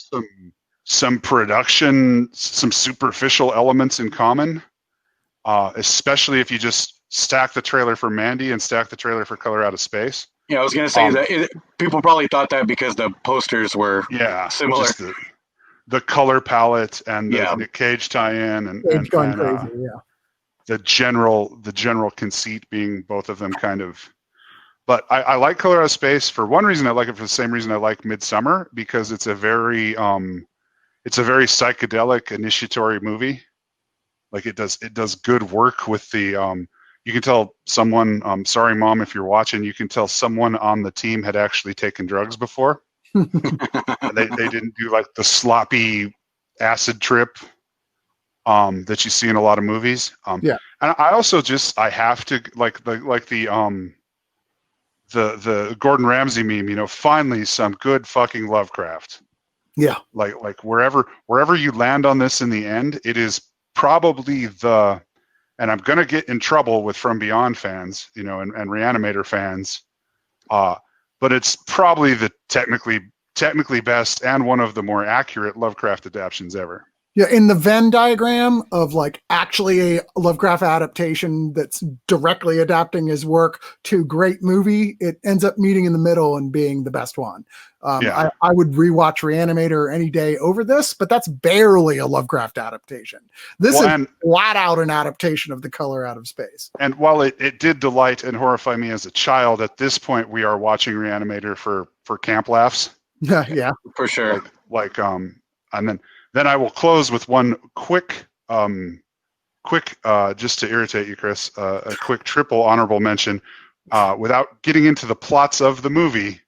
some production, some superficial elements in common, especially if you just stack the trailer for Mandy and stack the trailer for Color Out of Space. Yeah, I was going to say that people probably thought that because the posters were similar. Just the color palette and the Nick Cage tie-in and crazy, the general conceit being both of them kind of. But I like Color Out of Space for one reason. I like it for the same reason I like Midsummer, because it's a very psychedelic initiatory movie. Like it does good work with the you can tell someone, sorry mom if you're watching, you can tell someone on the team had actually taken drugs before. they didn't do like the sloppy acid trip that you see in a lot of movies. And I also I have to like the Gordon Ramsay meme, finally some good fucking Lovecraft. Yeah. Like wherever you land on this in the end, it is probably and I'm going to get in trouble with From Beyond fans, and Reanimator fans. But but it's probably the technically best and one of the more accurate Lovecraft adaptations ever. Yeah, in the Venn diagram of like actually a Lovecraft adaptation that's directly adapting his work to great movie, it ends up meeting in the middle and being the best one. I would rewatch Reanimator any day over this, but that's barely a Lovecraft adaptation. This is flat out an adaptation of The Color Out of Space. And while it did delight and horrify me as a child, at this point we are watching Reanimator for camp laughs. Yeah, for sure. And then I will close with one quick, just to irritate you, Chris, a quick triple honorable mention. Without getting into the plots of the movie,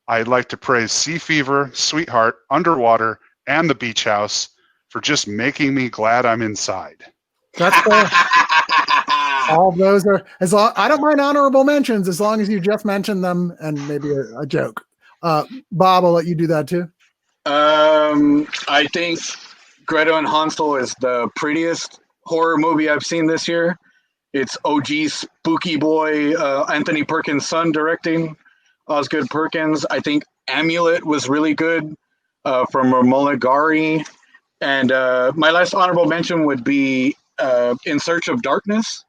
I'd like to praise Sea Fever, Sweetheart, Underwater, and The Beach House for just making me glad I'm inside. That's fair. All those are I don't mind honorable mentions as long as you just mention them and maybe a joke. Bob, I'll let you do that too. I think Gretel and Hansel is the prettiest horror movie I've seen this year. It's OG spooky boy Anthony Perkins' son directing, Osgood Perkins. I think Amulet was really good from Romola Gari. And my last honorable mention would be In Search of Darkness,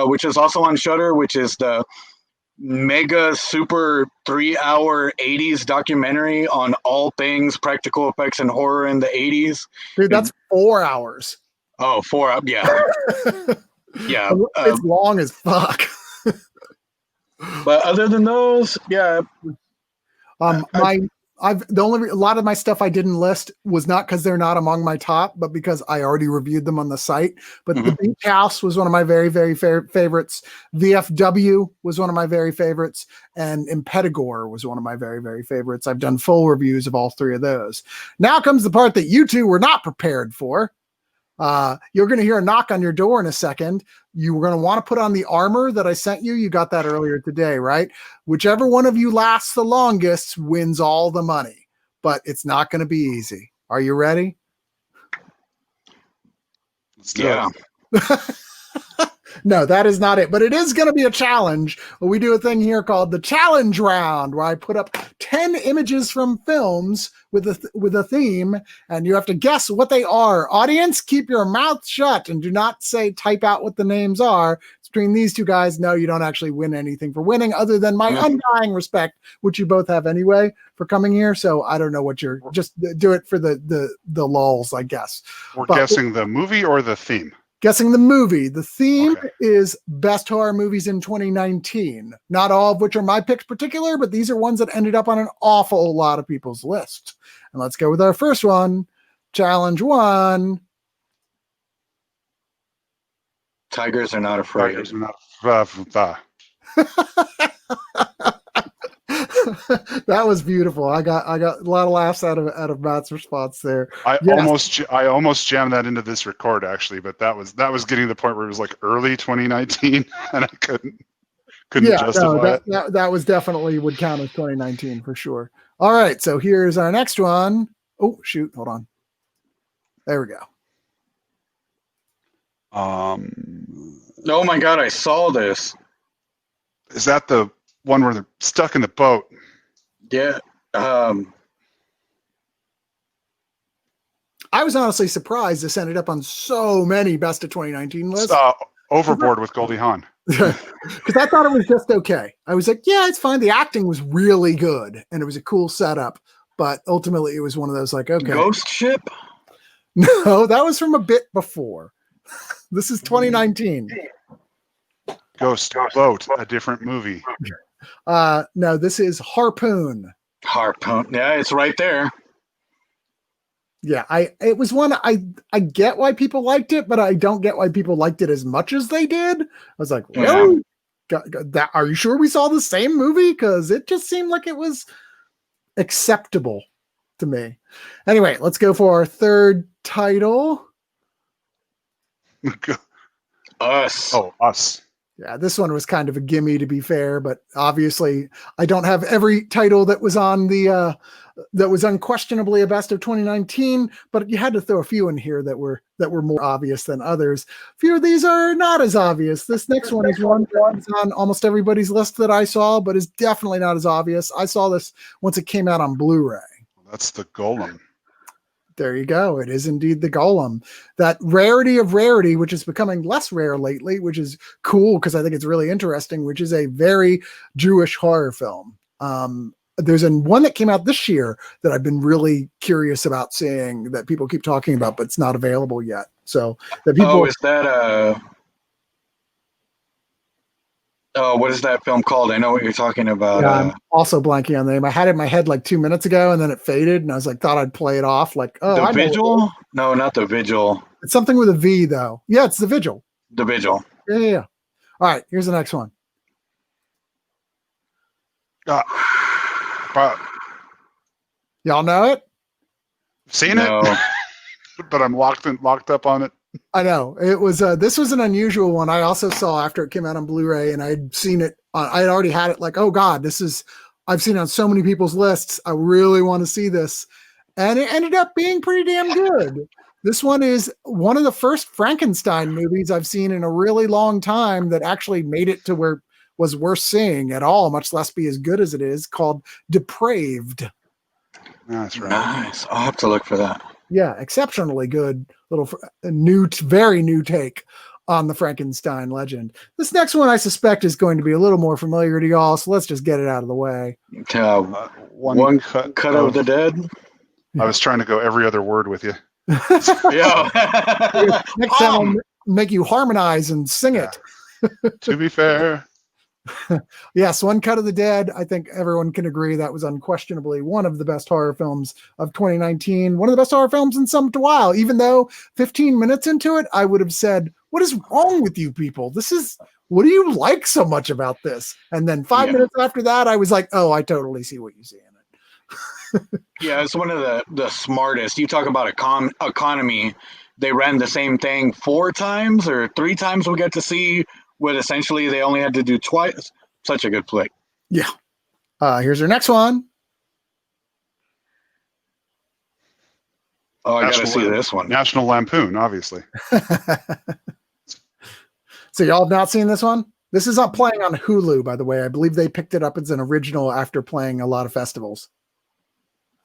which is also on Shudder, which is the mega super 3-hour 80s documentary on all things practical effects and horror in the 80s. Dude, that's 4 hours. Oh, 4 hours. Yeah. Yeah. It's long as fuck. But other than those, yeah. A lot of my stuff I didn't list was not because they're not among my top, but because I already reviewed them on the site. But The Beach House was one of my very, very favorites. VFW was one of my very favorites. And Impetigore was one of my very, very favorites. I've done full reviews of all three of those. Now comes the part that you two were not prepared for. You're going to hear a knock on your door in a second. You were going to want to put on the armor that I sent you. You got that earlier today, right? Whichever one of you lasts the longest wins all the money, but it's not going to be easy. Are you ready? Let's do it. No, that is not it, but it is going to be a challenge. We do a thing here called the challenge round, where I put up 10 images from films with a theme, and you have to guess what they are. Audience, keep your mouth shut and do not type out what the names are. It's between these two guys. No, you don't actually win anything for winning other than my undying respect, which you both have anyway for coming here. So I don't know what you're, just do it for the lulz, I guess. We're guessing the movie or the theme? Guessing the movie. The theme is best horror movies in 2019. Not all of which are my picks particular, but these are ones that ended up on an awful lot of people's list. And let's go with our first one. Challenge 1. Tigers are not afraid. Tigers are not That was beautiful. I got a lot of laughs out of Matt's response there. I almost jammed that into this record actually, but that was getting to the point where it was like early 2019 and I couldn't justify it. That was definitely would count as 2019 for sure. All right, so here's our next one. Oh shoot, hold on. There we go. Oh my god, I saw this. Is that the one where they're stuck in the boat? Yeah. I was honestly surprised this ended up on so many best of 2019 lists. Overboard with Goldie Hawn. Because I thought it was just okay. I was like, yeah, it's fine. The acting was really good and it was a cool setup, but ultimately it was one of those like, okay. Ghost Ship? No, that was from a bit before. This is 2019. Ghost Boat, a different movie. No, this is Harpoon. Harpoon. Yeah, it's right there. Yeah, it was one I get why people liked it, but I don't get why people liked it as much as they did. I was like, really? That, are you sure we saw the same movie? Because it just seemed like it was acceptable to me. Anyway, let's go for our third title. Us. Oh, Us. Yeah, this one was kind of a gimme, to be fair, but obviously I don't have every title that was on the that was unquestionably a best of 2019, but you had to throw a few in here that were more obvious than others. A few of these are not as obvious. This next one is one that's on almost everybody's list that I saw, but is definitely not as obvious. I saw this once it came out on Blu-ray. That's the Golem. There you go. It is indeed the Golem. That rarity of rarity, which is becoming less rare lately, which is cool because I think it's really interesting, which is a very Jewish horror film. There's one that came out this year that I've been really curious about seeing that people keep talking about, but it's not available yet. So the people. Is that what is that film called? I know what you're talking about. Yeah, I'm also blanking on the name. I had it in my head like 2 minutes ago, and then it faded, and I was like, thought I'd play it off. Like, oh, The Vigil? No, not The Vigil. It's something with a V, though. Yeah, it's The Vigil. The Vigil. Yeah. All right, here's the next one. Y'all know it? Seen it? But I'm locked up on it. I know it was. This was an unusual one. I also saw after it came out on Blu-ray, and I'd seen it. I had already had it. Like, oh God, I've seen it on so many people's lists. I really want to see this, and it ended up being pretty damn good. This one is one of the first Frankenstein movies I've seen in a really long time that actually made it to where it was worth seeing at all, much less be as good as it is. Called Depraved. That's right. Nice. I'll have to look for that. Yeah, exceptionally good little very new take on the Frankenstein legend. This next one I suspect is going to be a little more familiar to y'all, so let's just get it out of the way. One cut of the dead. I was trying to go every other word with you. Yeah. Next time I'll make you harmonize and sing it. To be fair. Yes, One Cut of the Dead. I think everyone can agree that was unquestionably one of the best horror films of 2019. One of the best horror films in some while. Even though 15 minutes into it, I would have said, "What is wrong with you people? What do you like so much about this?" And then 5 minutes after that, I was like, "Oh, I totally see what you see in it." Yeah, it's one of the smartest. You talk about economy. They ran the same thing 4 times or 3 times. We get to see. What essentially they only had to do twice. Such a good flick. Yeah. Here's our next one. Oh, I got to see this one. National Lampoon, obviously. So y'all have not seen this one? This is not playing on Hulu, by the way. I believe they picked it up as an original after playing a lot of festivals.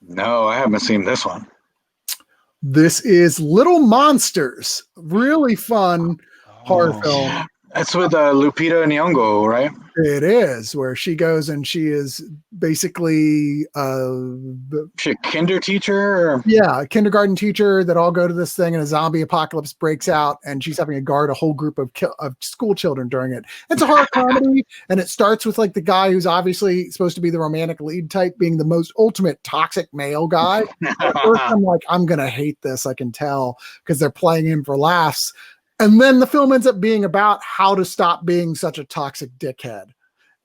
No, I haven't seen this one. This is Little Monsters. Really fun horror film. That's with Lupita Nyong'o, right? It is, where she goes and she is basically she a kinder teacher? Yeah, a kindergarten teacher that all go to this thing and a zombie apocalypse breaks out and she's having to guard a whole group of school children during it. It's a horror comedy and it starts with like the guy who's obviously supposed to be the romantic lead type being the most ultimate toxic male guy. At first I'm like, I'm going to hate this, I can tell, because they're playing him for laughs. And then the film ends up being about how to stop being such a toxic dickhead.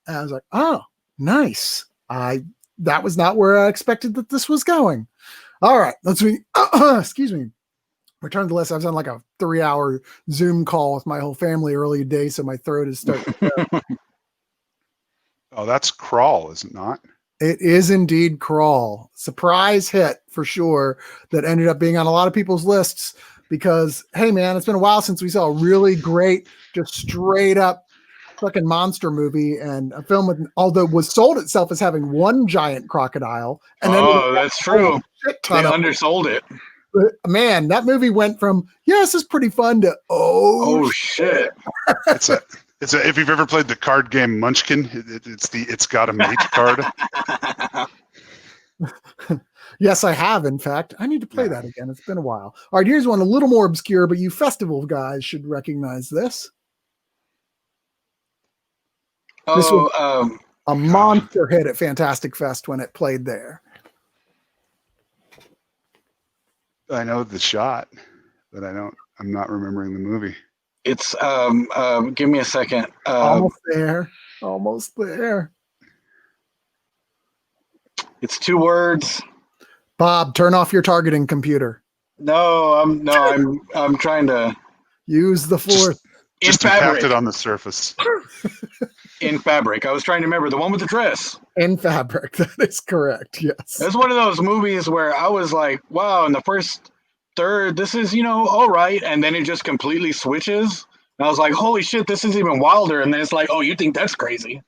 And I was like, oh, nice. That was not where I expected that this was going. All right, excuse me. Return to the list. I was on like a 3-hour Zoom call with my whole family early today, so my throat is starting to go. Oh, that's Crawl, is it not? It is indeed Crawl. Surprise hit for sure that ended up being on a lot of people's lists. Because, hey, man, it's been a while since we saw a really great, just straight up fucking monster movie and a film with, although was sold itself as having one giant crocodile. And then that's true. They undersold it. But, man, that movie went from, this is pretty fun to, oh shit. It's a if you've ever played the card game Munchkin, it's got a mate card. Yes, I have. In fact, I need to play that again. It's been a while. All right, here's one a little more obscure, but you festival guys should recognize this. This was a monster hit at Fantastic Fest when it played there. I know the shot, but I'm not remembering the movie. It's give me a second. Almost there. Almost there. It's 2 words. Bob, turn off your targeting computer. I'm trying to use the fourth. Just impacted on the surface. In Fabric. I was trying to remember the one with the dress. In Fabric. That is correct. Yes. It's one of those movies where I was like, wow, in the first third, this is, all right. And then it just completely switches. And I was like, holy shit, this is even wilder. And then it's like, oh, you think that's crazy?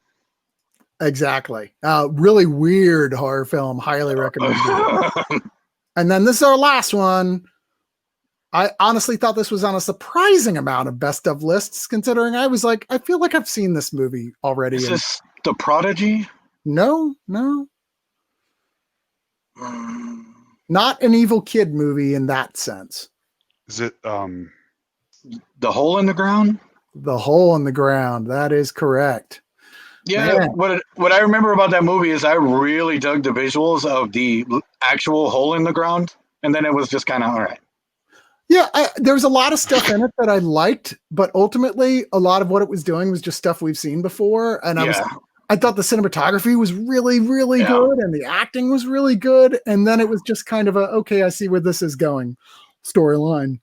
Exactly. Really weird horror film. Highly recommend it. And then this is our last one. I honestly thought this was on a surprising amount of best of lists, considering I was like, I feel like I've seen this movie already. Is this The Prodigy? No. Not an evil kid movie in that sense. Is it The Hole in the Ground? The Hole in the Ground. That is correct. Yeah, what I remember about that movie is I really dug the visuals of the actual hole in the ground, and then it was just kind of all right. Yeah, there was a lot of stuff in it that I liked, but ultimately, a lot of what it was doing was just stuff we've seen before. And I thought the cinematography was really, really good, and the acting was really good. And then it was just kind of okay, I see where this is going storyline,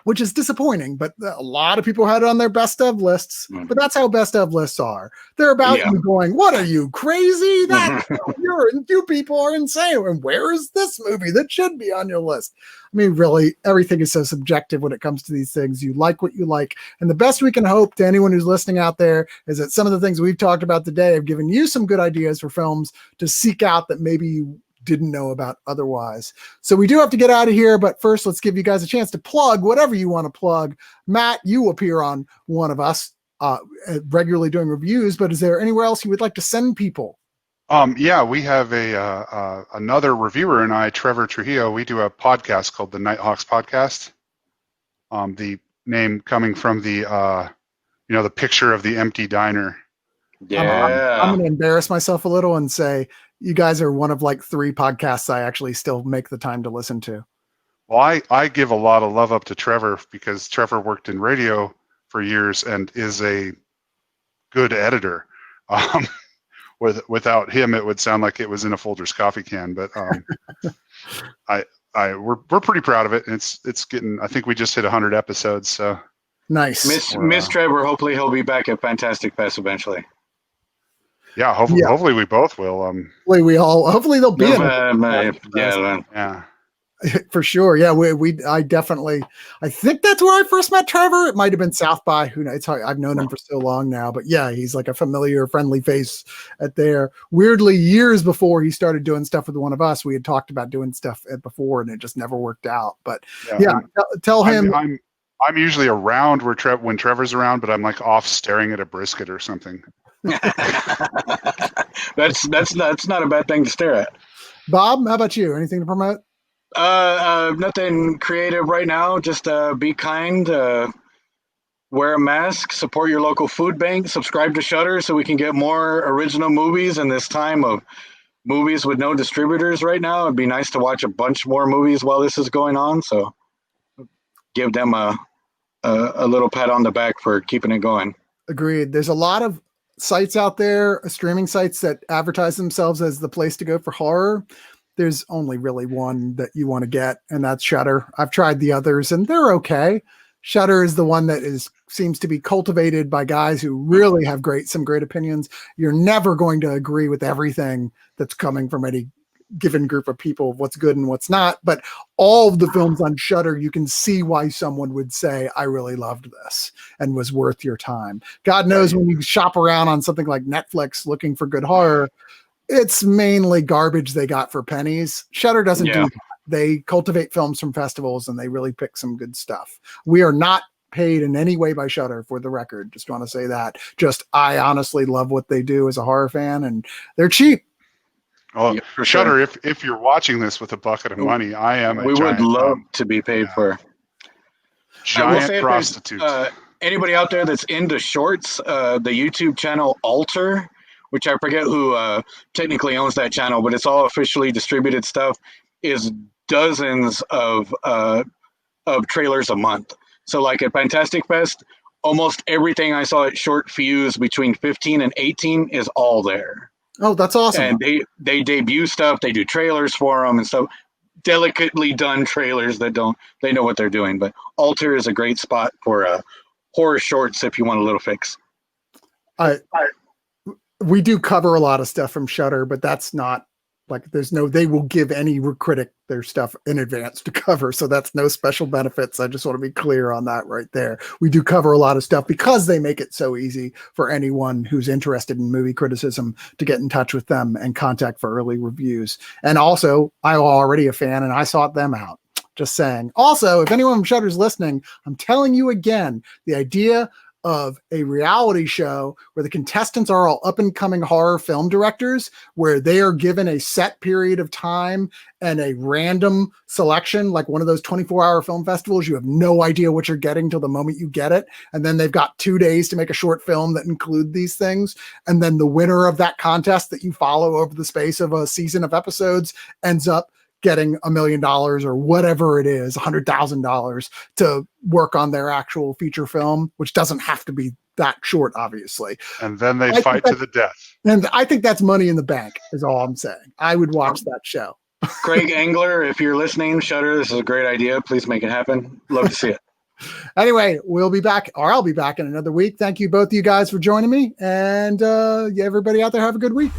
which is disappointing. But a lot of people had it on their best of lists. But that's how best of lists are. They're about you going, "What are you crazy? You people are insane. And where is this movie that should be on your list?" I mean, really, everything is so subjective when it comes to these things. You like what you like. And the best we can hope to anyone who's listening out there is that some of the things we've talked about today have given you some good ideas for films to seek out that maybe you didn't know about otherwise. So we do have to get out of here, but first let's give you guys a chance to plug whatever you want to plug. Matt, you appear on One of Us regularly doing reviews, but is there anywhere else you would like to send people? We have another reviewer and I, Trevor Trujillo. We do a podcast called the Nighthawks Podcast. The name coming from the the picture of the empty diner. Yeah, I'm going to embarrass myself a little and say you guys are one of like 3 podcasts I actually still make the time to listen to. Well, I give a lot of love up to Trevor because Trevor worked in radio for years and is a good editor. Without him, it would sound like it was in a Folgers coffee can. But we're pretty proud of it. And it's getting. I think we just hit 100 episodes. So nice. Miss Trevor. Hopefully, he'll be back at Fantastic Fest eventually. Yeah, hopefully we both will. Hopefully they'll be in. Yeah. For sure. Yeah, I think that's where I first met Trevor. It might have been South by. Who knows? I've known him for so long now, but yeah, he's like a familiar, friendly face at there. Weirdly, years before he started doing stuff with One of Us, we had talked about doing stuff before, and it just never worked out. But tell him. I'm usually around when Trevor's around, but I'm like off staring at a brisket or something. That's not a bad thing to stare at. Bob, how about you? Anything to promote? Nothing creative right now. Just be kind, wear a mask, support your local food bank, subscribe to Shudder so we can get more original movies in this time of movies with no distributors right now. It'd be nice to watch a bunch more movies while this is going on, so give them a little pat on the back for keeping it going. Agreed. There's a lot of sites out there, streaming sites that advertise themselves as the place to go for horror. There's only really one that you want to get, and that's Shudder. I've tried the others, and they're okay. Shudder is the one that seems to be cultivated by guys who really have some great opinions. You're never going to agree with everything that's coming from any given group of people, what's good and what's not. But all of the films on Shudder, you can see why someone would say, I really loved this and was worth your time. God knows when you shop around on something like Netflix looking for good horror, it's mainly garbage they got for pennies. Shudder doesn't do that. They cultivate films from festivals and they really pick some good stuff. We are not paid in any way by Shudder, for the record. Just want to say that. I honestly love what they do as a horror fan, and they're cheap. Well, for Shudder, if you're watching this with a bucket of money, we would love to be paid for giant prostitutes. Anybody out there that's into shorts, the YouTube channel Alter, which I forget who technically owns that channel, but it's all officially distributed stuff, is dozens of trailers a month. So like at Fantastic Fest, almost everything I saw at Short Fuse between 15 and 18 is all there. Oh, that's awesome. And they debut stuff, they do trailers for them and stuff. Delicately done trailers they know what they're doing. But Alter is a great spot for horror shorts if you want a little fix. We do cover a lot of stuff from Shudder, but that's not like they will give any critic their stuff in advance to cover. So that's no special benefits. I just want to be clear on that right there. We do cover a lot of stuff because they make it so easy for anyone who's interested in movie criticism to get in touch with them and contact for early reviews. And also, I'm already a fan and I sought them out. Just saying. Also, if anyone from Shudder is listening, I'm telling you again, the idea of a reality show where the contestants are all up and coming horror film directors, where they are given a set period of time and a random selection, like one of those 24-hour film festivals. You have no idea what you're getting till the moment you get it. And then they've got 2 days to make a short film that include these things. And then the winner of that contest that you follow over the space of a season of episodes ends up getting $1 million or whatever it is, $100,000 to work on their actual feature film, which doesn't have to be that short, obviously. And then they fight to the death. And I think that's money in the bank, is all I'm saying. I would watch that show. Craig Engler, if you're listening, Shudder, this is a great idea. Please make it happen. Love to see it. Anyway, we'll be back, or I'll be back in another week. Thank you, both of you guys, for joining me. And everybody out there, have a good week.